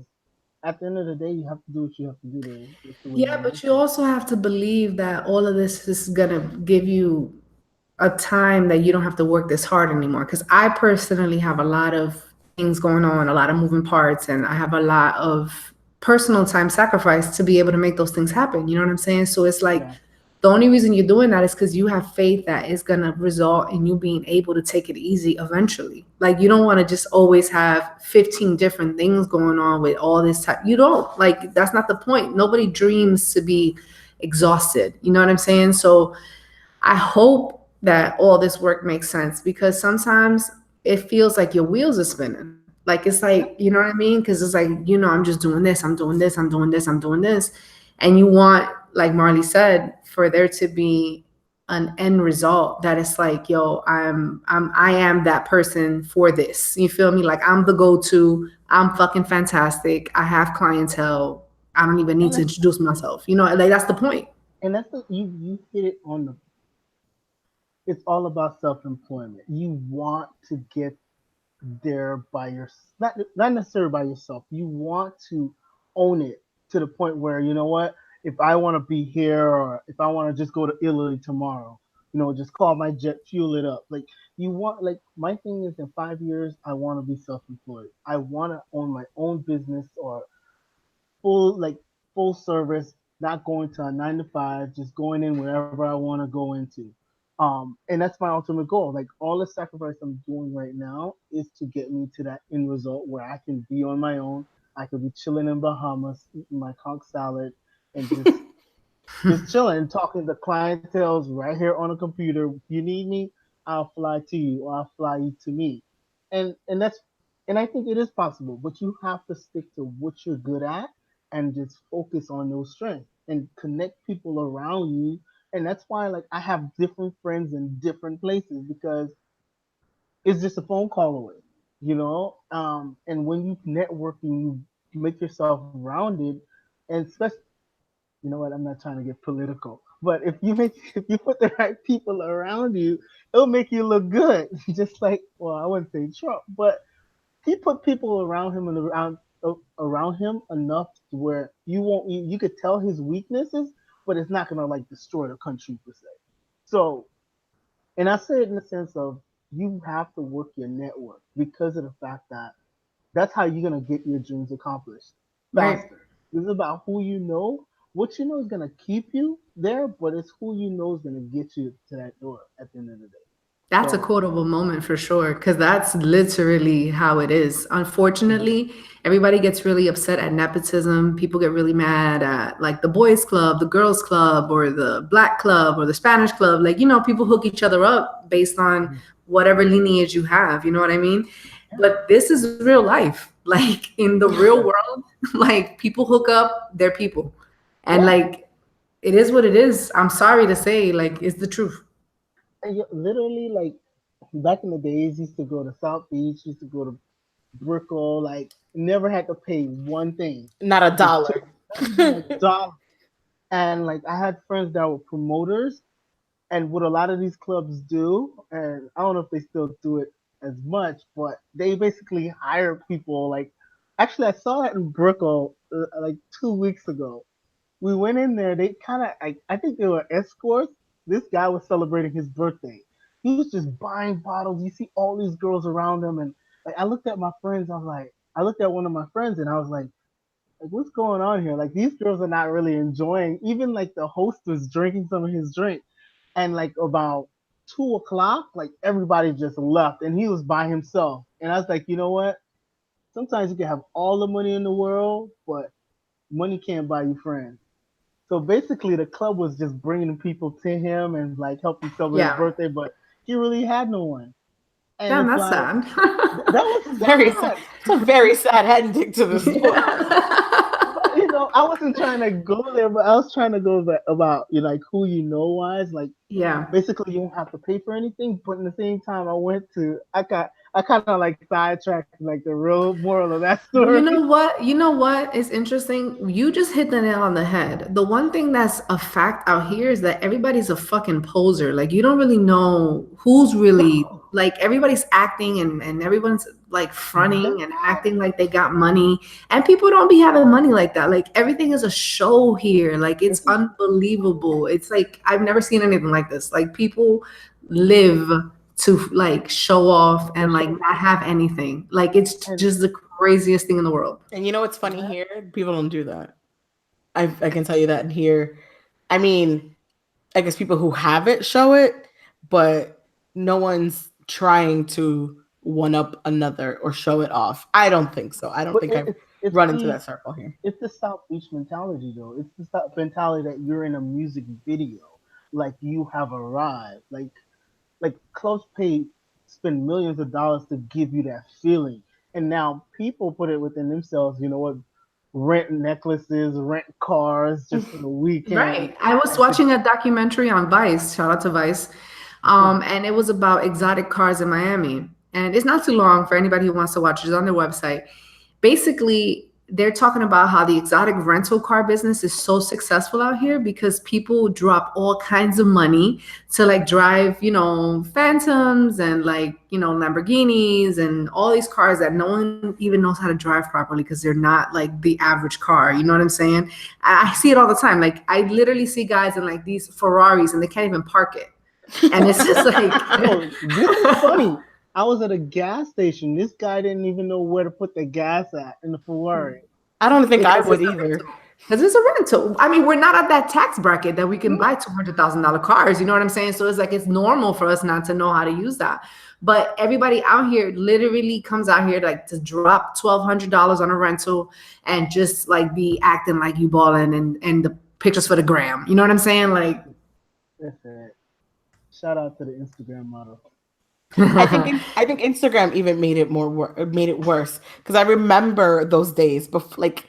at the end of the day, you have to do what you have to do to get to where you Yeah, want to but get you to. also have to believe that all of this is gonna give you a time that you don't have to work this hard anymore. Because I personally have a lot of things going on, a lot of moving parts, and I have a lot of personal time sacrifice to be able to make those things happen. You know what I'm saying? So it's like Yeah. the only reason you're doing that is because you have faith that it's gonna result in you being able to take it easy eventually. Like you don't want to just always have 15 different things going on with all this time. You don't, like, that's not the point. Nobody dreams to be exhausted. You know what I'm saying? So I hope that all this work makes sense, because sometimes it feels like your wheels are spinning. Like it's Yeah. like, you know what I mean? Because it's like, I'm just doing this, I'm doing this, I'm doing this, I'm doing this. And you want, like Marley said, for there to be an end result that it's like, yo, I am that person for this. You feel me? Like I'm the go-to, I'm fucking fantastic. I have clientele. I don't even need And to that's introduce myself. Like that's the point. you hit it on the. It's all about self-employment. You want to get there by your, not necessarily by yourself. You want to own it to the point where, you know what, if I want to be here, or if I want to just go to Italy tomorrow, just call my jet, fuel it up. Like, you want, like, my thing is, in 5 years I want to be self-employed. I want to own my own business, or full, like, full service, not going to a 9 to 5, just going in wherever I want to go into. And that's my ultimate goal. Like, all the sacrifice I'm doing right now is to get me to that end result where I can be on my own. I could be chilling in Bahamas, eating my conch salad, and just chilling, talking to clientels right here on a computer. If you need me, I'll fly to you, or I'll fly you to me. And I think it is possible, but you have to stick to what you're good at and just focus on those strengths and connect people around you. And that's why, like, I have different friends in different places, because it's just a phone call away, and when you network and you make yourself rounded, and especially, you know what, I'm not trying to get political, but if you put the right people around you, it'll make you look good. Just like, well, I wouldn't say Trump, but he put people around him and around him enough to where you could tell his weaknesses, but it's not gonna like destroy the country per se. So, and I say it in the sense of, you have to work your network, because of the fact that that's how you're gonna get your dreams accomplished Right. faster. It's about who you know. What you know is gonna keep you there, but it's who you know is gonna get you to that door at the end of the day. That's a So, quotable moment for sure, because that's literally how it is. mhm. Unfortunately, everybody gets really upset at nepotism. People get really mad at like the boys' club, the girls' club, or the black club, or the Spanish club. Like, people hook each other up based on whatever lineage you have. You know what I mean? But this is real life. Like in the real Yeah, world, like people hook up their people. And yeah. like it is what it is. I'm sorry to say, like it's the truth. And literally, like, back in the days, used to go to South Beach, used to go to Brickell, like, never had to pay one thing. Not a Just took, dollar. not even a dollar. And like, I had friends that were promoters, and what a lot of these clubs do, and I don't know if they still do it as much, but they basically hire people, like, Actually, I saw it in Brooklyn like 2 weeks ago. We went in there. They kind of, I think they were escorts. This guy was celebrating his birthday. He was just buying bottles. You see all these girls around him, and like I looked at my friends. I looked at one of my friends, and I was like, what's going on here? Like these girls are not really enjoying. Even like the host was drinking some of his drink, and like about 2 o'clock, like everybody just left, and he was by himself. And I was like, you know what? Sometimes you can have all the money in the world, but money can't buy you friends. So basically, the club was just bringing people to him and like helping celebrate his Yeah. birthday, but he really had no one. And Damn, it's that's like sad. that was Very sad. sad. It's a very sad ending to the story. But I wasn't trying to go there, but I was trying to go about like who you know wise. Like Yeah. basically, you don't have to pay for anything, but in the same time, I kind of like sidetracked like the real moral of that Well, you story. know what? You know what is interesting? You just hit the nail on the head. The one thing that's a fact out here is that everybody's a fucking poser. Like you don't really know who's really like everybody's acting and everyone's like fronting and acting like they got money. And people don't be having money like that. Like everything is a show here. Like it's unbelievable. It's like I've never seen anything like this. Like people live to like show off and like not have anything. Like it's And just the craziest thing in the world. And you know what's funny here? People don't do that. I can tell you that here. I mean, I guess people who have it show it, but no one's trying to one up another or show it off. I don't think so. I don't but think I've it's run into that circle here. it's the South Beach mentality though. It's the South mentality that you're in a music video, like you have arrived. Like clubs pay spend millions of dollars to give you that feeling, and now people put it within themselves. You know what? Rent necklaces, rent cars, just for the weekend. Right. I was watching a documentary on Vice, shout out to Vice. And it was about exotic cars in Miami. And it's not too long for anybody who wants to watch it. It's on their website. Basically, they're talking about how the exotic rental car business is so successful out here because people drop all kinds of money to like drive, Phantoms and like, Lamborghinis and all these cars that no one even knows how to drive properly because they're not like the average car. You know what I'm saying? I see it all the time. Like I literally see guys in like these Ferraris and they can't even park it. And it's just like, Oh, this is funny. I was at a gas station. This guy didn't even know where to put the gas at in the Ferrari. I don't think I because would it's a either. rental. Because it's a rental. I mean, we're not at that tax bracket that we can buy $200,000 cars. You know what I'm saying? So it's like it's normal for us not to know how to use that. But everybody out here literally comes out here like to drop $1,200 on a rental and just like be acting like you balling and the pictures for the gram. You know what I'm saying? Like, That's it. Shout out to the Instagram model. I think Instagram even made it made it worse because I remember those days before, like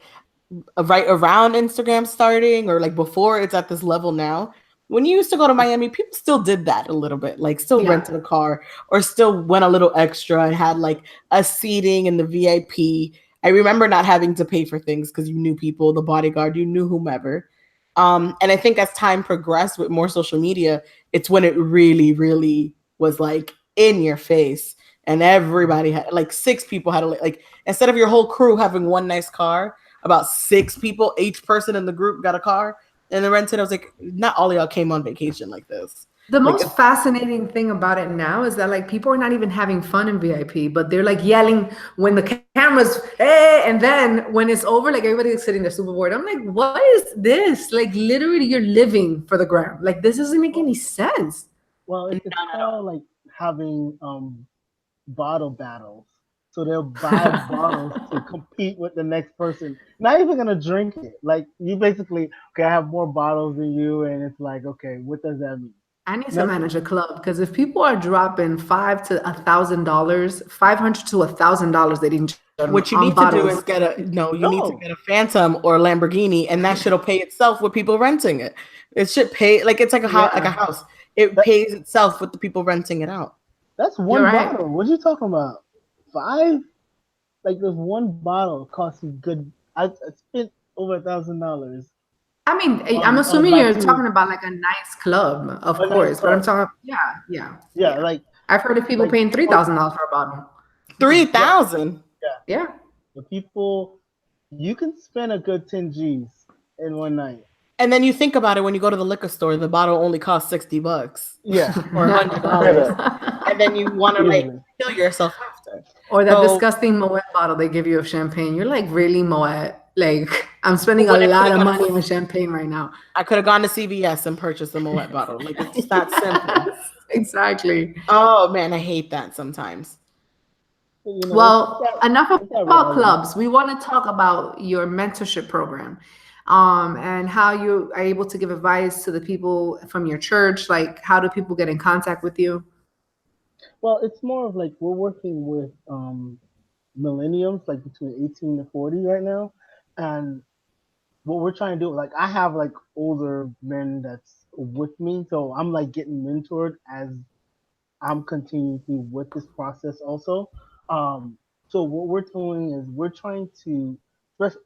right around Instagram starting or like before it's at this level now. When you used to go to Miami, people still did that a little bit, like still rented a car or still went a little extra and had like a seating in the VIP. I remember not having to pay for things because you knew people, the bodyguard, you knew whomever. And I think as time progressed with more social media, it's when it really, really was like in your face. And everybody had like 6 people had like instead of your whole crew having one nice car, about 6 people, each person in the group got a car and then rented. I was like, not all of y'all came on vacation like this. the Like, most fascinating thing about it now is that like people are not even having fun in VIP, but they're like yelling when the cameras, hey, and then when it's over, like everybody's sitting there super bored. I'm like, what is this? Like literally you're living for the gram. Like this doesn't make any sense. Well, it's called like having bottle battles. So they'll buy bottles to compete with the next person. Not even gonna drink it. Like you basically, okay, I have more bottles than you, and it's like, okay, what does that mean? I need to manage a club because if people are dropping $500 to $1,000, $500 to $1,000, they didn't. What you need to do is need to get a Phantom or a Lamborghini, and that shit'll pay itself with people renting it. It should pay like it's like a house, like a house. It pays itself with the people renting it out. That's one bottle. What are you talking about? 5? Like there's one bottle costs you good. I spent over $1,000. I mean, I'm assuming you're talking about like a nice club, of course. But I'm talking, yeah. Like I've heard of people paying $3,000 for a bottle. 3,000. Yeah. The people, you can spend a good 10 G's in one night. And then you think about it when you go to the liquor store, the bottle only costs $60 Yeah, or $100, and then you want to like easily. kill yourself after. Or that So, disgusting Moet bottle they give you of champagne. You're like, really, Moet? Like, I'm but spending a when lot of money on champagne right now. I could have gone to CVS and purchased a Moet bottle. Like it's that simple. Yes, exactly. Oh man, I hate that sometimes. You know, Well, enough it's that about reality. clubs. We want to talk about your mentorship program, and how you are able to give advice to the people from your church. Like, how do people get in contact with you? Well, it's more of like we're working with millenniums, like between 18 to 40 right now, and what we're trying to do, like I have like older men that's with me, so I'm like getting mentored as I'm continuing through with this process also. Um, so what we're doing is we're trying to,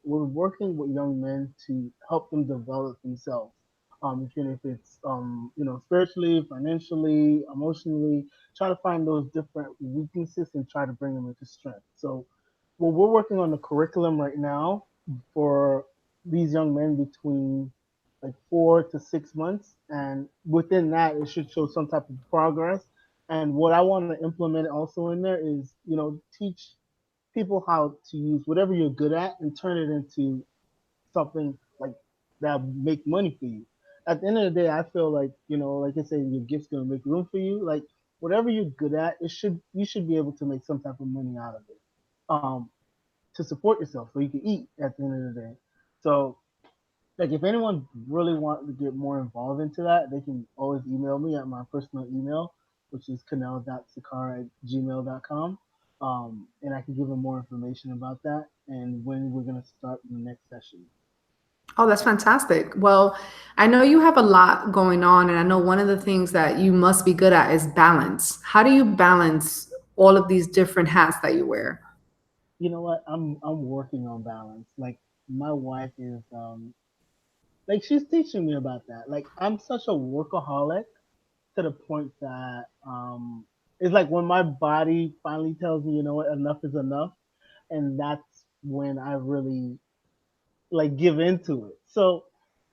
we're working with young men to help them develop themselves. Even if it's spiritually, financially, emotionally, try to find those different weaknesses and try to bring them into strength. So, well, we're working on the curriculum right now for these young men between like 4 to 6 months, and within that, it should show some type of progress. And what I want to implement also in there is, teach people how to use whatever you're good at and turn it into something like that make money for you. At the end of the day, I feel like, like I say, your gift's gonna make room for you. Like whatever you're good at, you should be able to make some type of money out of it. To support yourself so you can eat at the end of the day. So like if anyone really wants to get more involved into that, they can always email me at my personal email, which is kenel.sicar@gmail.com. And I can give them more information about that and when we're gonna start the next session. Oh, that's fantastic. Well, I know you have a lot going on, and I know one of the things that you must be good at is balance. How do you balance all of these different hats that you wear? You know what? I'm working on balance. Like my wife is like she's teaching me about that. Like I'm such a workaholic to the point that it's like when my body finally tells me, you know what, enough is enough, and that's when I really like give into it. So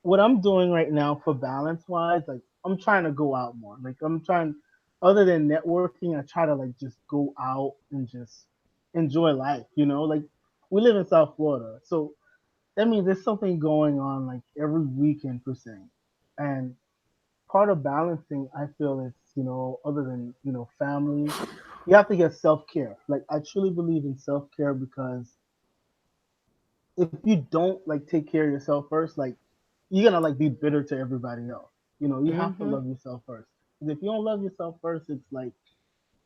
what I'm doing right now for balance wise, like I'm trying to go out more. Like I'm trying, other than networking, I try to like just go out and just enjoy life. Like we live in South Florida, so that means there's something going on like every weekend per se. And part of balancing, I feel, is other than family, you have to get self care. Like I truly believe in self care because if you don't like take care of yourself first, like you're gonna like be bitter to everybody else. You have to Hmm. love yourself first. Because if you don't love yourself first, it's like,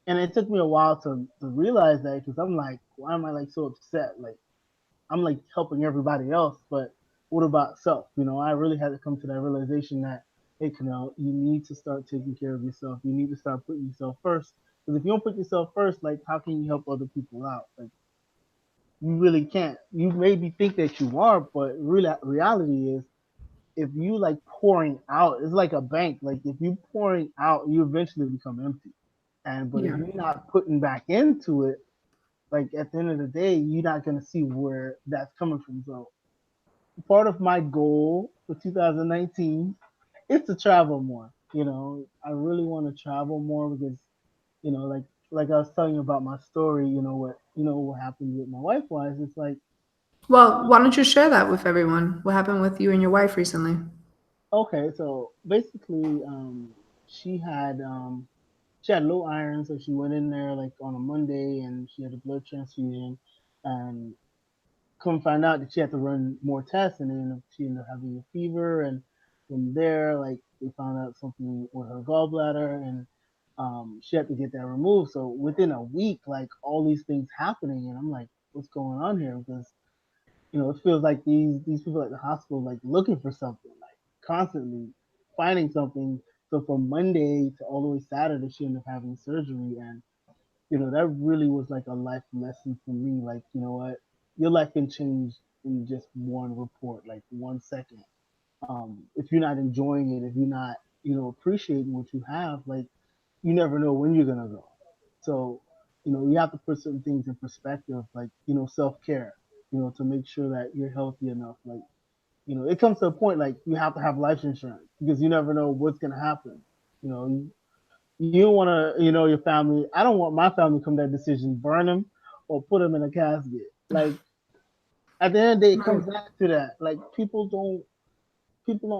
and it took me a while to realize that because I'm like, why am I like so upset? Like I'm like helping everybody else, but what about self? I really had to come to that realization that, hey, Canal, you need to start taking care of yourself. You need to start putting yourself first. Because if you don't put yourself first, like how can you help other people out? Like you really can't. You maybe think that you are, but reality is if you like pouring out, it's like a bank. Like if you pouring out, you eventually become empty. And but if Yeah. you're not putting back into it, like at the end of the day, you're not gonna see where that's coming from. So part of my goal for 2019 is to travel more. I really want to travel more because like I was telling you about my story. What happened with my wife was it's like Well, why don't you share that with everyone? What happened with you and your wife recently? okay, so basically she had low iron, so she went in there like on a Monday and she had a blood transfusion and come find out that she had to run more tests, and then she ended up having a fever, and from there, like they found out something with her gallbladder, and she had to get that removed. So within a week, like all these things happening, and I'm like, what's going on here? Because it feels like these people at the hospital like looking for something, like constantly finding something. So from Monday to all the way Saturday, she ended up having surgery, and that really was like a life lesson for me. Like, what? Your life can change in just one report, like 1 second. If you're not enjoying it, if you're not, appreciating what you have, like, you never know when you're gonna go. So, you have to put certain things in perspective, like, self care. to make sure that you're healthy enough. Like, it comes to a point like you have to have life insurance because you never know what's gonna happen. You don't want to, your family. I don't want my family to come to that decision, burn them or put them in a casket. Like at the end of the day, it comes back to that. Like people don't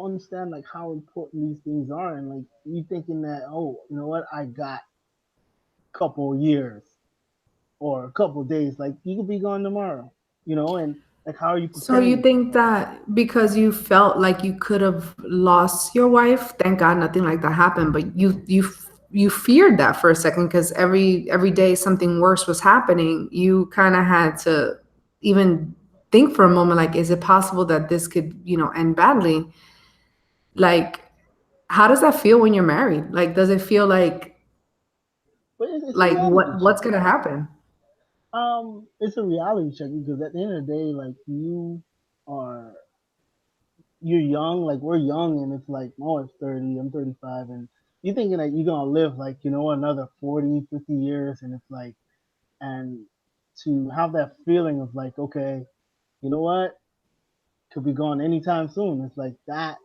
understand like how important these things are, and like you thinking that, oh, you know what, I got a couple years or a couple days. Like you could be gone tomorrow, and like how are you So you preparing? think that because you felt like you could have lost your wife, thank God nothing like that happened, but you feared that for a second because every day something worse was happening. You kind of had to even think for a moment, like, is it possible that this could, end badly? Like, how does that feel when you're married? Like, does it feel But it's a like reality what's check. gonna happen? It's a reality check because at the end of the day, like are you're young, like we're young, and it's like, oh, it's 30, I'm 35, and you're thinking that you're gonna live like another 40, 50 years, and it's like, and to have that feeling of like, okay, you know what, could be gone anytime soon. It's like that.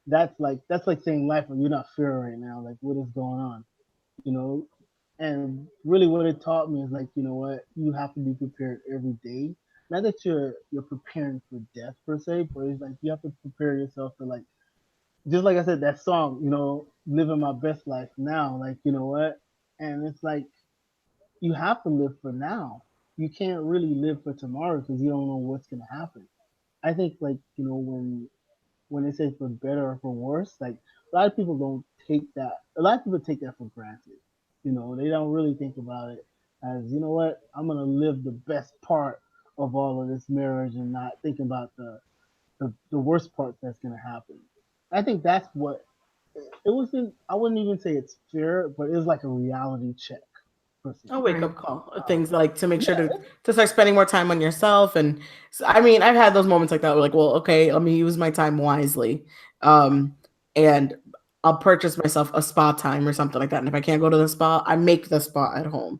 That's like saying life, or you're not fair right now. Like what is going on, you know? And really, what it taught me is like, you know what, you have to be prepared every day. Not that you're preparing for death per se, but it's like you have to prepare yourself to like, just like I said, that song, living my best life now. Like you know what, and it's like you have to live for now. You can't really live for tomorrow because you don't know what's gonna happen. I think like when they say for better or for worse, like a lot of people don't take that. A lot of people take that for granted. They don't really think about it as what, I'm gonna live the best part of all of this marriage and not think about the worst part that's gonna happen. I think that's what it wasn't. I wouldn't even say it's fear, but it was like a reality check per se. A wake Right. up call of things like to make sure Yeah, to start spending more time on yourself. And I mean, I've had those moments like that where like, well, okay, let me use my time wisely. Um, and I'll purchase myself a spa time or something like that. And if I can't go to the spa, I make the spa at home.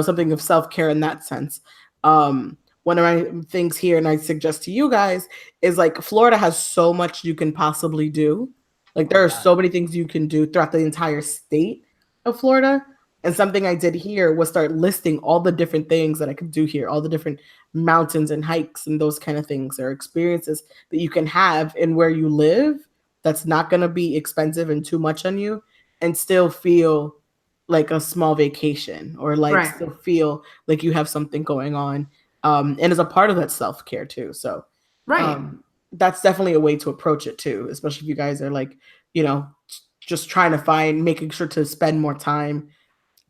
Something of self-care in that sense. One of my things here, and I suggest to you guys, is like Florida has so much you can possibly do. Like a there are lot. so many things you can do throughout the entire state of Florida. And something I did here was start listing all the different things that I could do here, all the different mountains and hikes and those kind of things or experiences that you can have in where you live that's not going to be expensive and too much on you and still feel like a small vacation or like Right. still feel like you have something going on. And as a part of that self-care too. So Right. that's definitely a way to approach it too, especially if you guys are like, you know, just trying to making sure to spend more time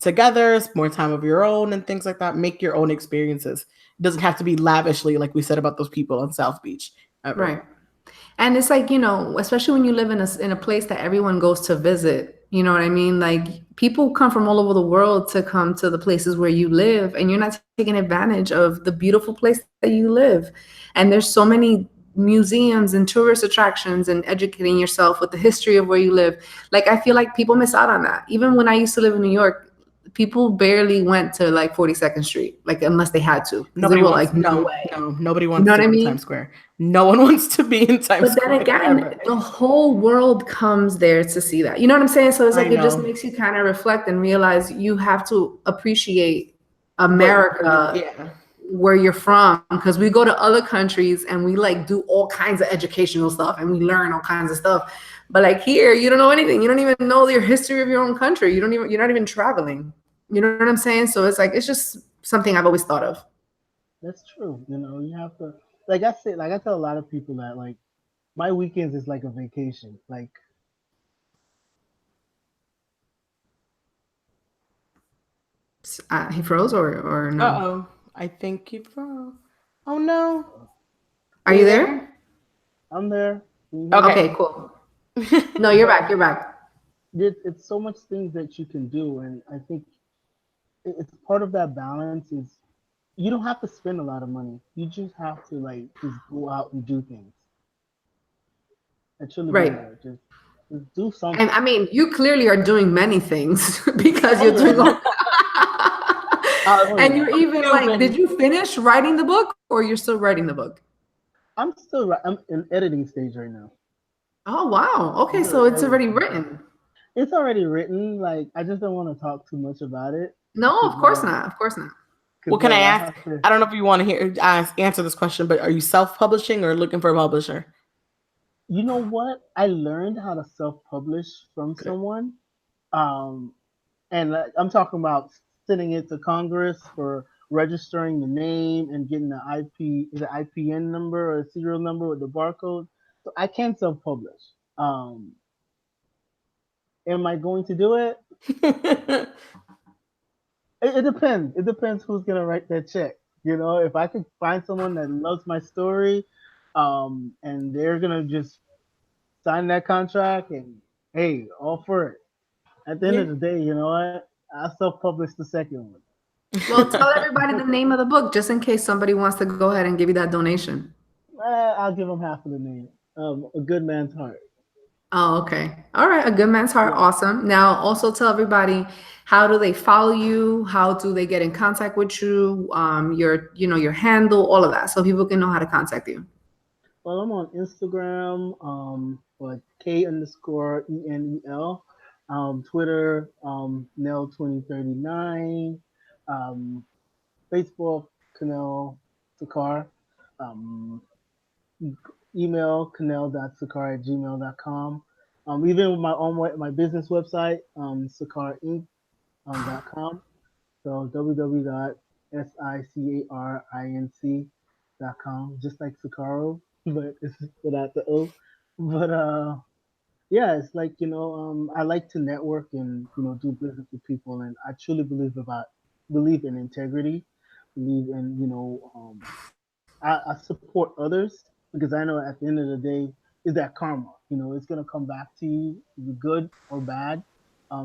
together, more time of your own and things like that. Make your own experiences. It doesn't have to be lavishly like we said about those people on South Beach ever. Right. And it's like, especially when you live in a place that everyone goes to visit, you know what I mean? Like people come from all over the world to come to the places where you live, and you're not taking advantage of the beautiful place that you live. And there's so many museums and tourist attractions and educating yourself with the history of where you live. Like I feel like people miss out on that. Even when I used to live in New York, people barely went to like 42nd Street, like unless they had to, because they Nobody were wants like, no way. nobody You wants know to what I go to mean? Times Square. No one wants to be in Times But then Square again, ever. the whole world comes there to see that. You know what I'm saying? So it's I like it just know. makes you kind of reflect and realize you have to appreciate Where America yeah. where you're from, because we go to other countries and we like do all kinds of educational stuff and we learn all kinds of stuff. But like here, you don't know anything. You don't even know your history of your own country. You're not even traveling. You know what I'm saying? So it's like it's just something I've always thought of. That's true. You have to, like I said, like I tell a lot of people that like my weekends is like a vacation. Like He froze or no? Uh-oh. I think you froze. Oh no. Are Are you you there? there? I'm there. Can you hear me? Okay. Okay, cool. No, you're back. You're back. It's so much things that you can do, and I think it's part of that balance. Is you don't have to spend a lot of money. You just have to like just go out and do things. I truly believe Right. that. Just do And something. I mean, you clearly are doing many things because Oh you're doing yeah. all Oh and yeah. you're even Few like, did things. you finish writing the book or you're still writing the book? I'm in editing stage right now. Oh, wow. Okay, I'm so still it's already editing. written. It's already written. Like I just don't want to talk too much about it No, because of course not. Of course not. Well, can I I ask? have to. I don't know if you want to answer this question, but are you self-publishing or looking for a publisher? You know what? I learned how to self-publish from Good. someone. Um, and like, I'm talking about sending it to Congress for registering the name and getting the IPN number or a serial number with the barcode. So I can self-publish. Um, am I going to do it? It depends. It depends who's gonna write that check. You know, if I could find someone that loves my story, and they're gonna just sign that contract, and hey, all for it. At the end Yeah. of the day, you know what? I'll self-publish the second one. Well, tell everybody the name of the book just in case somebody wants to go ahead and give you that donation. I'll give them half of the name. A Good Man's Heart. Oh, okay. All right. A good man's heart. Yeah. Awesome. Now, also tell everybody, how do they follow you? How do they get in contact with you? Your handle, all of that, so people can know how to contact you. Well, I'm on Instagram, like K_ENEL. Twitter, Nell2039. Um, Facebook, Kenel Sicar. Um, email kenel.sicar@gmail.com. Even with my business website, sicarinc.com. So www.sicarinc.com, just like Sicaro, but it's without the O. But yeah, it's like I like to network and do business with people, and I truly believe in integrity, believe in I support others because I know at the end of the day is that karma. It's gonna come back to you, either good or bad.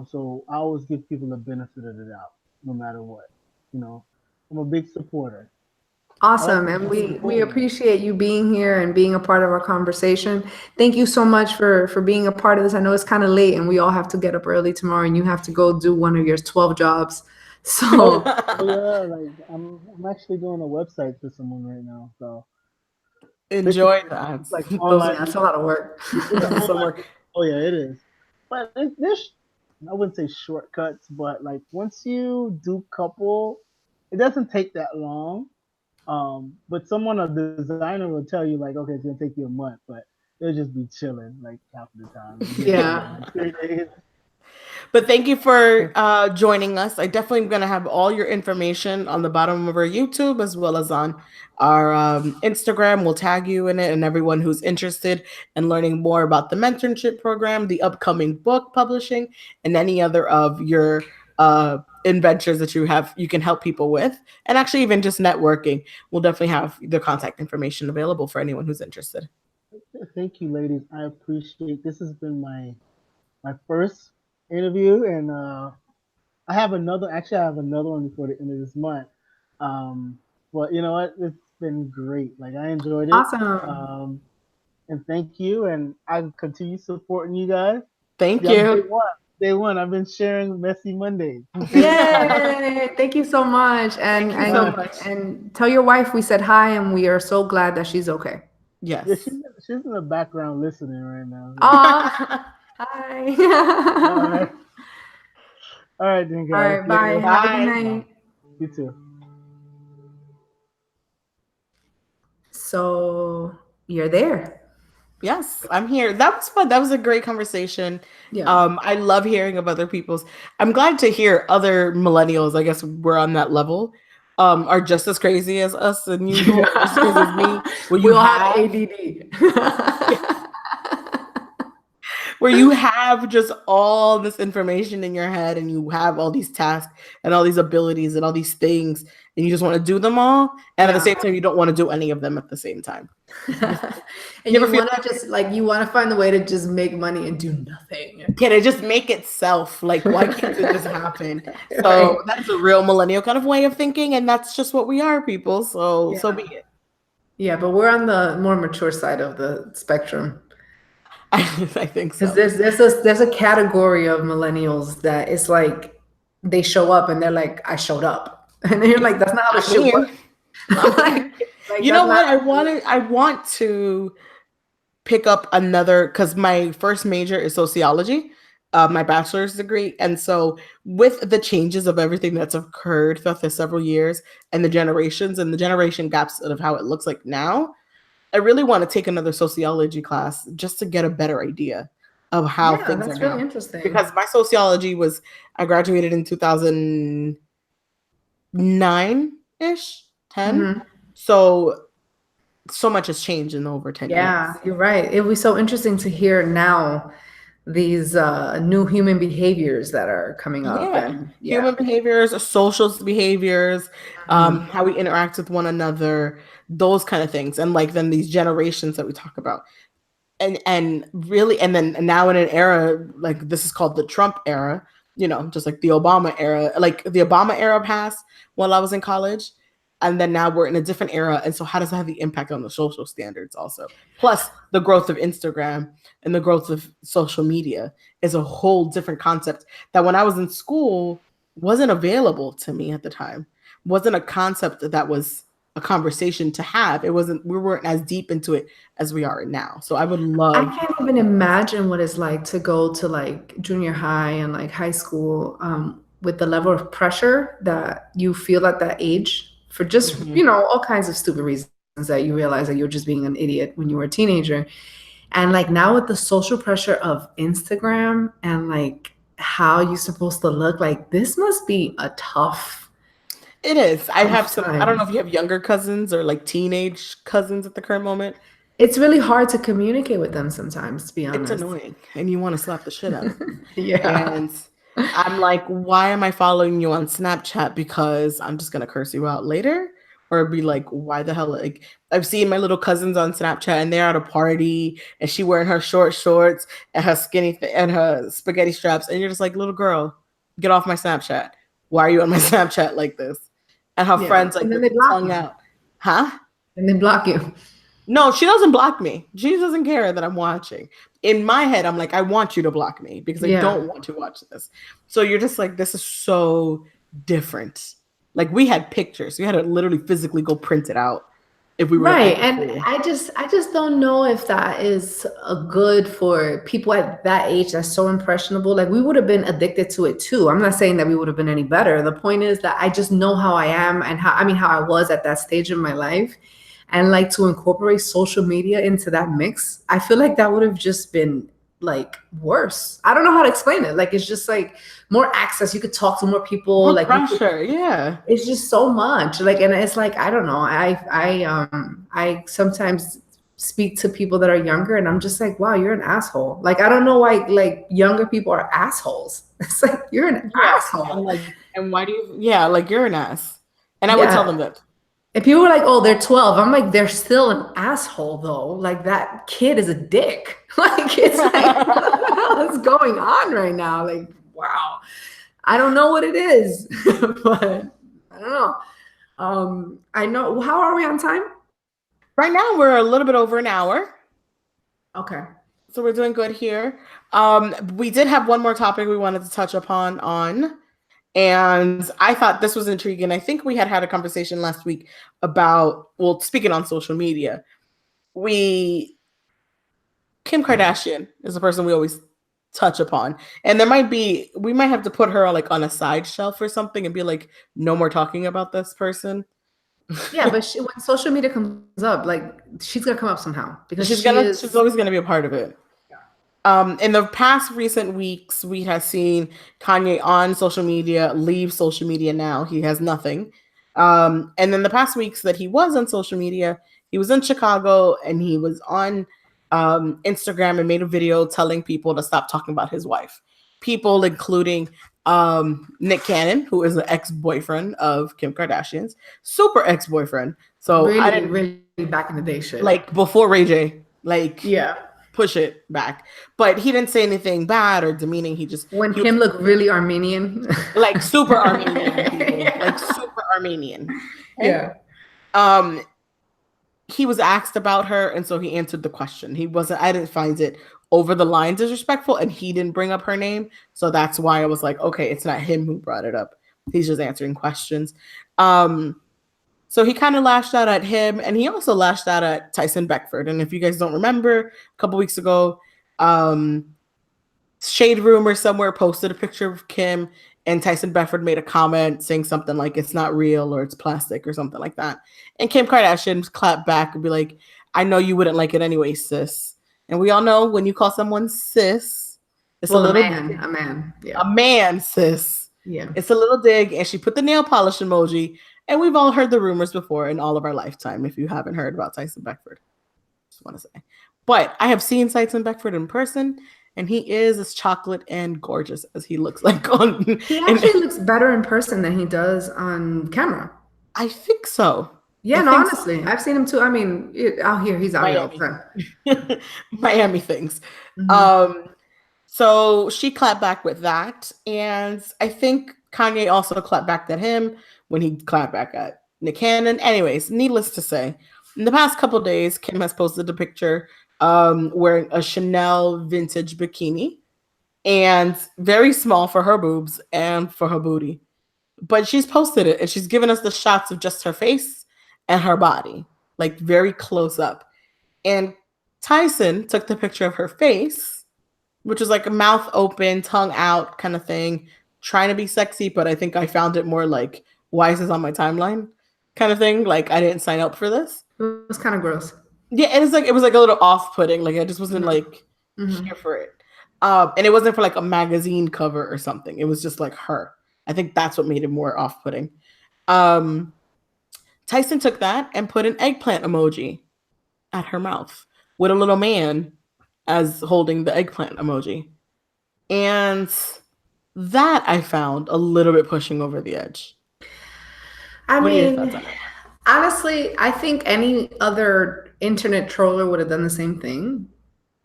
So I always give people the benefit of the doubt, no matter what. You know, I'm a big supporter. I like Awesome. to And see we improvement. appreciate you being here and being a part of our conversation. Thank you so much for being a part of this. I know it's kind of late and we all have to get up early tomorrow and you have to go do one of your 12 jobs. So Oh yeah, like I'm actually doing a website for someone right now. So Enjoy basically, that. it's like Those online. yeah, that's a lot of work. It's that's some online. work. Oh yeah, it is. But there's I wouldn't say shortcuts, but like once you do couple, it doesn't take that long. But a designer will tell you like, okay, it's gonna take you a month, but they'll just be chilling like half of the time. You get it done in Yeah. like 3 days. But thank you for joining us. I definitely am going to have all your information on the bottom of our YouTube as well as on our Instagram. We'll tag you in it, and everyone who's interested in learning more about the mentorship program, the upcoming book publishing, and any other of your adventures that you can help people with, and actually even just networking. We'll definitely have the contact information available for anyone who's interested. Thank you, ladies. I appreciate. This has been my first interview, and I have another. Actually, I have another one before the end of this month. But you know what? It's been great. Like I enjoyed it. Awesome. And thank you. And I continue supporting you guys. Thank Y'all you. day one. Day one. I've been sharing Messy Mondays from day one. Yay. Thank you so much. And Thank you so and much. and tell your wife we said hi and we are so glad that she's okay. Yeah, Yes. she's in the background listening right now. So. Aw. All Hi. right. All right, then, All guys. right, bye. Later. Have a good Bye. night. You too. So you're there. Yes, I'm here. That was fun. That was a great conversation. Yeah. I love hearing of other people's. I'm glad to hear other millennials, I guess we're on that level, are just as crazy as us and usual, or just as crazy as me. Where We you all have have ADD. where you have just all this information in your head and you have all these tasks and all these abilities and all these things and you just want to do them all. And at the Yeah. same time, you don't want to do any of them at the same time. And You ever you feel want to just like you want to find a way to just make money and do nothing. can it just make itself? Like, why can't it just happen? Right. So that's a real millennial kind of way of thinking, and that's just what we are, people. So Yeah. so be it. Yeah, but we're on the more mature side of the spectrum. I think so. Because there's a category of millennials that it's like they show up and they're like, I showed up. And then you're like, that's not how the I'm shit here. works. I'm Like, here. Like, You know what? I want to pick up another, because my first major is sociology, my bachelor's degree. And so with the changes of everything that's occurred throughout the several years and the generations and the generation gaps of how it looks like now, I really want to take another sociology class just to get a better idea of how Yeah, things that's are really now. interesting. Because my sociology was, I graduated in 2009-ish, 10. Mhm. So much has changed in over 10 Yeah, years. you're right. It was so interesting to hear now these new human behaviors that are coming up, Yeah. and yeah. Human behaviors, social behaviors, Mhm. how we interact with one another, those kind of things. And like then these generations that we talk about. And really, and then now in an era, like this is called the Trump era, just like the Obama era, like the Obama era passed while I was in college. And then now we're in a different era. And so how does that have the impact on the social standards also? Plus the growth of Instagram and the growth of social media is a whole different concept that when I was in school wasn't available to me at the time. Wasn't a concept that was a conversation to have. We weren't as deep into it as we are now. So I would I love. can't even imagine what it's like to go to like junior high and like high school with the level of pressure that you feel at that age for just, Mhm. all kinds of stupid reasons that you realize that you're just being an idiot when you were a teenager. And like now with the social pressure of Instagram and like how you're supposed to look, like this must be a tough, It is. I have tough some. I don't know time. if you have younger cousins or like teenage cousins at the current moment. It's really hard to communicate with them sometimes, to be It's honest. annoying, and you want to slap the shit out of them. Yeah. And I'm like, why am I following you on Snapchat? Because I'm just gonna curse you out later, or be like, why the hell? Like, I've seen my little cousins on Snapchat, and they're at a party, and she wearing her short shorts and her and her spaghetti straps, and you're just like, little girl, get off my Snapchat. Why are you on my Snapchat like this? And her Yeah. friends like And then with they the block tongue you. out, huh? And they block you. No, she doesn't block me. She doesn't care that I'm watching. In my head, I'm like, I want you to block me because I Yeah. don't want to watch this. So you're just like, this is so different. Like we had pictures. We had to literally physically go print it out if we were to Right. enter And school. I just don't know if that is a good for people at that age that's so impressionable. Like we would have been addicted to it too. I'm not saying that we would have been any better. The point is that I just know how I am and how I was at that stage of my life. And like to incorporate social media into that mix, I feel like that would have just been like worse. I don't know how to explain it. Like it's just like more access. You could talk to more people. More Like you could, pressure. Yeah. it's just so much. Like, and it's like I don't know. I sometimes speak to people that are younger, and I'm just like, wow, you're an asshole. Like I don't know why like younger people are assholes. It's like you're an Yeah. And asshole. like, and why do you, yeah, like you're an ass. And I would tell Yeah. them that. And people were like, oh, they're 12. I'm like, they're still an asshole though. Like that kid is a dick. Like it's like, what the hell is going on right now? Like, wow. I don't know what it is, but I don't know. I know. How are we on time? Right now, we're a little bit over an hour. Okay. So we're doing good here. We did have one more topic we wanted to touch upon and I thought this was intriguing. I think we had a conversation last week about, well, speaking on social media, Kim Kardashian is a person we always touch upon, and we might have to put her like on a side shelf or something and be like, no more talking about this person. Yeah, but when social media comes up, like she's gonna come up somehow because She's always gonna be a part of it. In the past recent weeks, we have seen Kanye on social media, leave social media now. He has nothing. And then the past weeks that he was on social media, he was in Chicago and he was on Instagram and made a video telling people to stop talking about his wife. People including Nick Cannon, who is the ex-boyfriend of Kim Kardashian's, super ex-boyfriend. So I really, didn't really back in the day shit. like before Ray J. Like Yeah. push it back. But he didn't say anything bad or demeaning. He When was Kim looked really Armenian. like super Armenian people. Yeah. Like super Armenian. Yeah. Um he was asked about her and so he answered the question. I didn't find it over the line disrespectful and he didn't bring up her name. So that's why I was like, okay, it's not him who brought it up. He's just answering questions. So he kind of lashed out at him, and he also lashed out at Tyson Beckford. And if you guys don't remember, a couple weeks ago, Shade Room or somewhere posted a picture of Kim, and Tyson Beckford made a comment saying something like it's not real or it's plastic or something like that. And Kim Kardashian clapped back and be like, I know you wouldn't like it anyway, sis. And we all know when you call someone sis, it's a little a man. Yeah. A man, sis. Yeah. It's a little dig. And she put the nail polish emoji. And we've all heard the rumors before in all of our lifetime, if you haven't heard about Tyson Beckford. Just want to say. But I have seen Tyson Beckford in person, and he is as chocolate and gorgeous as he looks like on. He actually looks better in person than he does on camera. I think so. Yeah, no, honestly, I've seen him too. I mean, out here, he's out here all the time. Miami things. Mm-hmm. So she clapped back with that, and I think Kanye also clapped back at him when he clapped back at Nick Cannon. Anyways, needless to say, in the past couple of days, Kim has posted a picture wearing a Chanel vintage bikini, and very small for her boobs and for her booty. But she's posted it, and she's given us the shots of just her face and her body, like very close up. And Tyson took the picture of her face, which was like a mouth open, tongue out kind of thing, trying to be sexy, but I think I found it more like, why is this on my timeline kind of thing? Like, I didn't sign up for this. It was kind of gross. Yeah, and it was like a little off-putting. Like, I just wasn't like here for it. And it wasn't for like a magazine cover or something. It was just like her. I think that's what made it more off-putting. Tyson took that and put an eggplant emoji at her mouth with a little man as holding the eggplant emoji. And that I found a little bit pushing over the edge. I mean, honestly, I think any other internet troller would have done the same thing.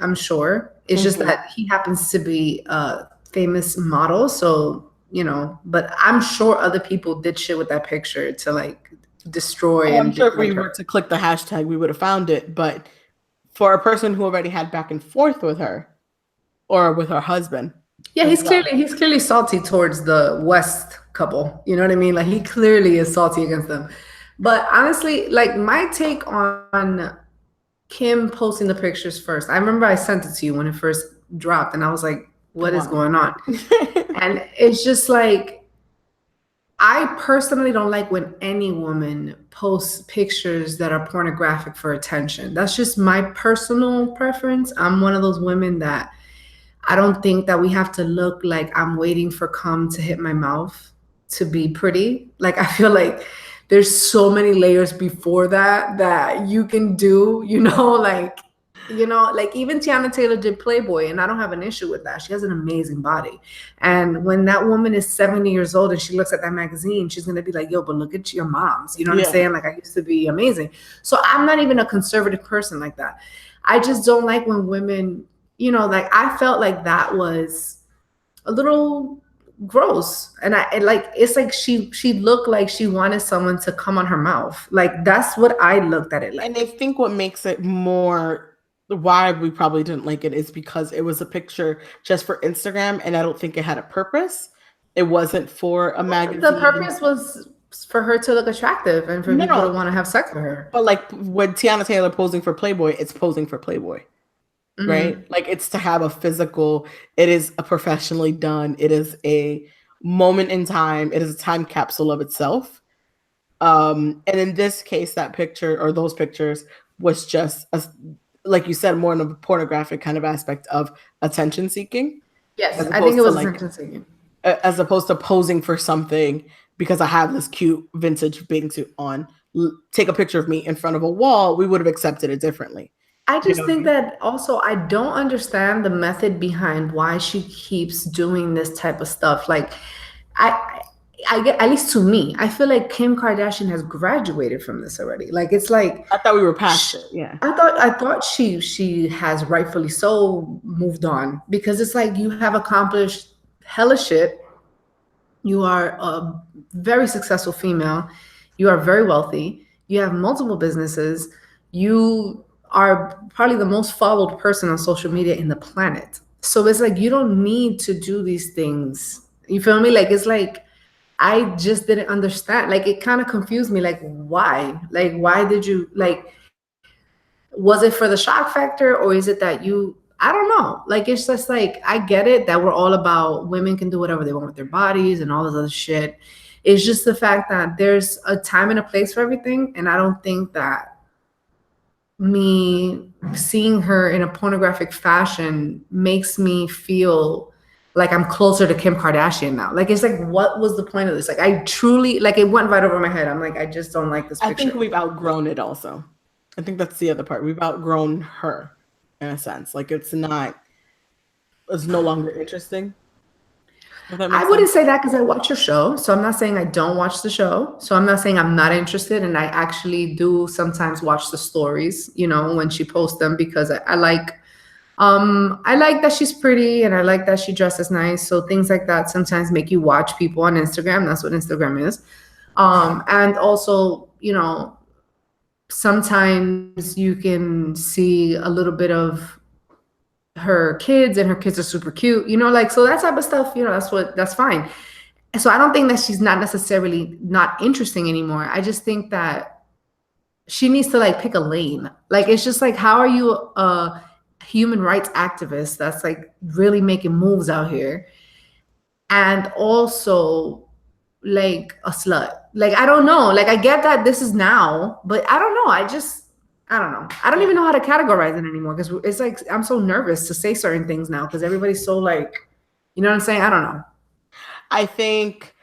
I'm sure. It's just that he happens to be a famous model. So, you know, but I'm sure other people did shit with that picture to like destroy. I'm sure if we were to click the hashtag, we would have found it. But for a person who already had back and forth with her or with her husband. Yeah, he's clearly salty towards the West couple. You know what I mean? Like he clearly is salty against them. But honestly, like my take on Kim posting the pictures first. I remember I sent it to you when it first dropped, and I was like, what is going on? And it's just like, I personally don't like when any woman posts pictures that are pornographic for attention. That's just my personal preference. I'm one of those women that I don't think that we have to look like I'm waiting for cum to hit my mouth to be pretty. Like, I feel like there's so many layers before that you can do, you know, like even Tiana Taylor did Playboy, and I don't have an issue with that. She has an amazing body. And when that woman is 70 years old and she looks at that magazine, she's going to be like, yo, but look at your moms. You know what I'm saying? Like, I used to be amazing. So I'm not even a conservative person like that. I just don't like when women, you know, like I felt like that was a little gross. And it's like she looked like she wanted someone to come on her mouth. Like that's what I looked at it like. And I think what makes it more why we probably didn't like it is because it was a picture just for Instagram, and I don't think it had a purpose. It wasn't for a magazine. The purpose was for her to look attractive and for people to want to have sex with her. But like when Tiana Taylor posing for Playboy, it's posing for Playboy. Right? Like it's to have a physical, it is a professionally done, it is a moment in time, it is a time capsule of itself. And in this case, that picture or those pictures was just, like you said, more in a pornographic kind of aspect of attention seeking. Yes, I think it was attention seeking. As opposed to posing for something because I have this cute vintage bathing suit on, take a picture of me in front of a wall, we would have accepted it differently. I just think that also I don't understand the method behind why she keeps doing this type of stuff. Like I get, at least to me, I feel like Kim Kardashian has graduated from this already. Like it's like I thought we were past it. Yeah. I thought she has rightfully so moved on, because it's like you have accomplished hella shit. You are a very successful female. You are very wealthy. You have multiple businesses. You are probably the most followed person on social media in the planet. So it's like, you don't need to do these things. You feel me? Like, it's like, I just didn't understand. Like, it kind of confused me. Like, why? Like, why did you, like, was it for the shock factor, or is it that you, I don't know. Like, it's just like, I get it that we're all about women can do whatever they want with their bodies and all this other shit. It's just the fact that there's a time and a place for everything. And I don't think that me seeing her in a pornographic fashion makes me feel like I'm closer to Kim Kardashian now. Like, it's like, what was the point of this? Like, I truly, like, it went right over my head. I'm like, I just don't like this picture. I think we've outgrown it also. I think that's the other part. We've outgrown her in a sense. Like, it's no longer interesting. I wouldn't say that because I watch your show. So I'm not saying I don't watch the show. So I'm not saying I'm not interested. And I actually do sometimes watch the stories, you know, when she posts them, because I like that she's pretty and I like that she dresses nice. So things like that sometimes make you watch people on Instagram. That's what Instagram is. And also, you know, sometimes you can see a little bit of her kids, and her kids are super cute, you know, like, so that type of stuff, you know, that's fine. So I don't think that she's not necessarily not interesting anymore. I just think that she needs to, like, pick a lane. Like, it's just like, how are you a human rights activist that's like really making moves out here and also like a slut? Like, I don't know. Like, I get that this is now, but I don't know. I don't know. I don't even know how to categorize it anymore, because it's like, I'm so nervous to say certain things now because everybody's so, like, you know what I'm saying? I don't know. I think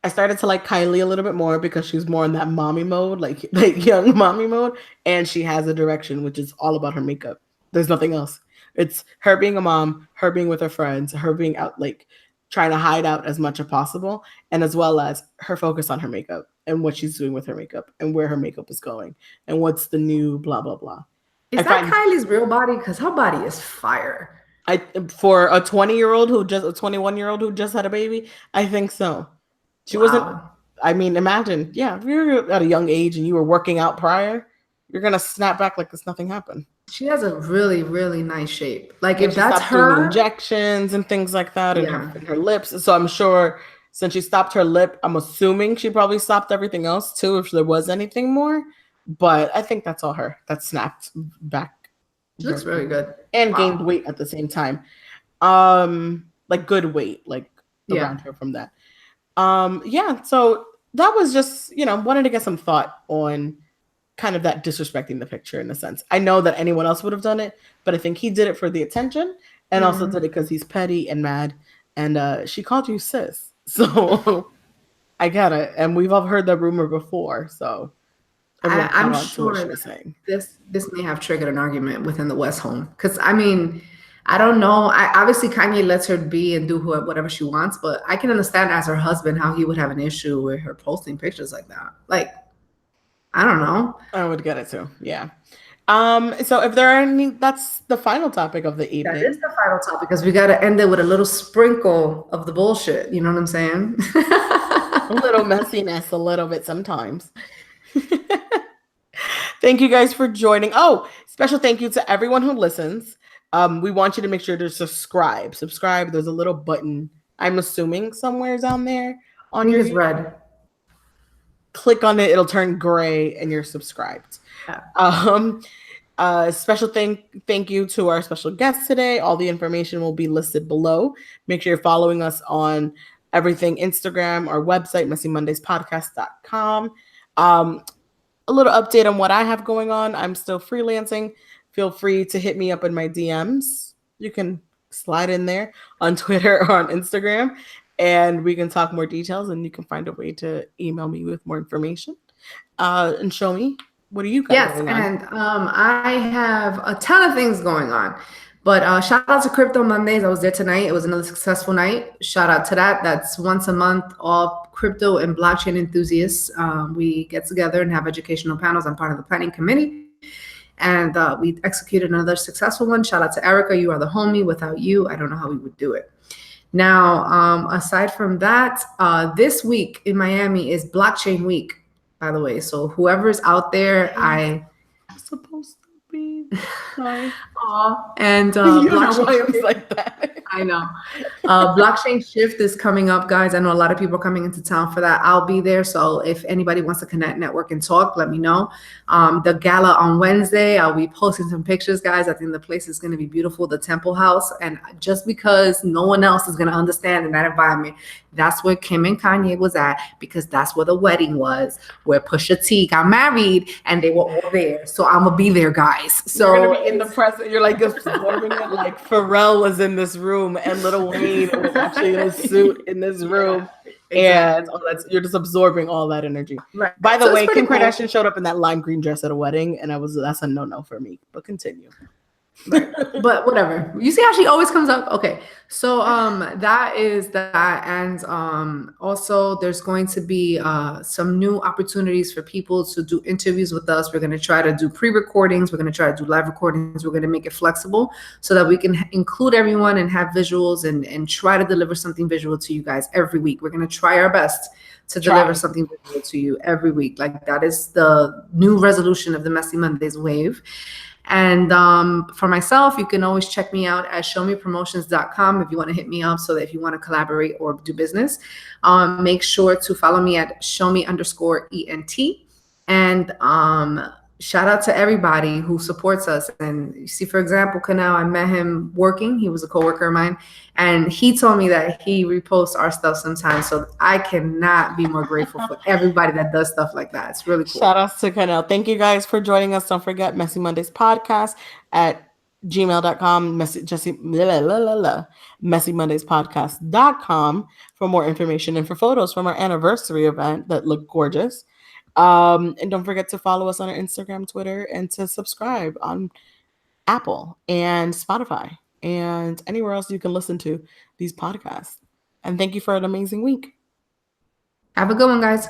I started to like Kylie a little bit more because she's more in that mommy mode, like young mommy mode, and she has a direction which is all about her makeup. There's nothing else. It's her being a mom, her being with her friends, her being out, like, trying to hide out as much as possible, and as well as her focus on her makeup and what she's doing with her makeup and where her makeup is going and what's the new blah blah blah. Is that Kylie's real body? Because her body is fire. For a 21-year-old who just had a baby, I think so. She wasn't. I mean, imagine, yeah, if you're at a young age and you were working out prior, you're gonna snap back like this nothing happened. She has a really, really nice shape. Like, And if that's her, injections and things like that, and her lips. So I'm sure since she stopped her lip, I'm assuming she probably stopped everything else too, if there was anything more. But I think that's all her. That snapped back. She looks really good and gained weight at the same time. Like good weight, like around her from that. So that was just, wanted to get some thought on kind of that disrespecting the picture in a sense. I know that anyone else would have done it, but I think he did it for the attention and also did it because he's petty and mad. And she called you sis. So I get it. And we've all heard that rumor before. So I'm sure this may have triggered an argument within the West home. Because, I mean, I don't know. Obviously, Kanye lets her be and do whatever she wants. But I can understand as her husband how he would have an issue with her posting pictures like that. Like, I don't know. I would get it too. Yeah. So if there are any, that's the final topic of the evening. That is the final topic, because we got to end it with a little sprinkle of the bullshit. You know what I'm saying? A little messiness, a little bit sometimes. Thank you guys for joining. Oh, special thank you to everyone who listens. We want you to make sure to subscribe. There's a little button, I'm assuming somewhere down there on your red. Click on it, it'll turn gray and you're subscribed. Special thank you to our special guests today. All the information will be listed below. Make sure you're following us on everything: Instagram, our website, messymondayspodcast.com. A little update on what I have going on. I'm still freelancing. Feel free to hit me up in my DMs. You can slide in there on Twitter or on Instagram, and we can talk more details, and you can find a way to email me with more information. And ShoMi, what do you got going on? And I have a ton of things going on. But shout out to Crypto Mondays. I was there tonight. It was another successful night. Shout out to that. That's once a month, all crypto and blockchain enthusiasts. We get together and have educational panels. I'm part of the planning committee. And we executed another successful one. Shout out to Erica. You are the homie. Without you, I don't know how we would do it. Now, aside from that, this week in Miami is Blockchain Week, by the way. So whoever's out there, I'm supposed to be. Sorry. Aw. And You know why it was like that. I know. Blockchain Shift is coming up, guys. I know a lot of people are coming into town for that. I'll be there. So if anybody wants to connect, network, and talk, let me know. The gala on Wednesday, I'll be posting some pictures, guys. I think the place is going to be beautiful, the Temple House. And just because no one else is going to understand in that environment, that's where Kim and Kanye was at, because that's where the wedding was, where Pusha T got married, and they were all there. So I'm gonna be there, guys. So you're gonna be in the press. You're like absorbing it. Like Pharrell was in this room, and Lil Wayne was actually in a suit in this room, and you're just absorbing all that energy. Right. By the way, Kim cool. Kardashian showed up in that lime green dress at a wedding, and that's a no for me. But continue. Right. But whatever. You see how she always comes up? Okay. So that is that. And also there's going to be some new opportunities for people to do interviews with us. We're going to try to do pre-recordings. We're going to try to do live recordings. We're going to make it flexible so that we can include everyone and have visuals and try to deliver something visual to you guys every week. We're going to try our best to deliver something visual to you every week. Like, that is the new resolution of the Messy Mondays wave. And for myself, you can always check me out at ShoMiPromotions.com if you want to hit me up, so that if you want to collaborate or do business, make sure to follow me at ShoMi_ENT. And shout out to everybody who supports us. And you see, for example, Kenel, I met him working. He was a coworker of mine, and he told me that he reposts our stuff sometimes. So I cannot be more grateful for everybody that does stuff like that. It's really cool. Shout outs to Kenel. Thank you guys for joining us. Don't forget Messy Mondays podcast at gmail.com, messymondayspodcast.com for more information and for photos from our anniversary event that look gorgeous. And don't forget to follow us on our Instagram, Twitter, and to subscribe on Apple and Spotify and anywhere else you can listen to these podcasts. And thank you for an amazing week. Have a good one, guys.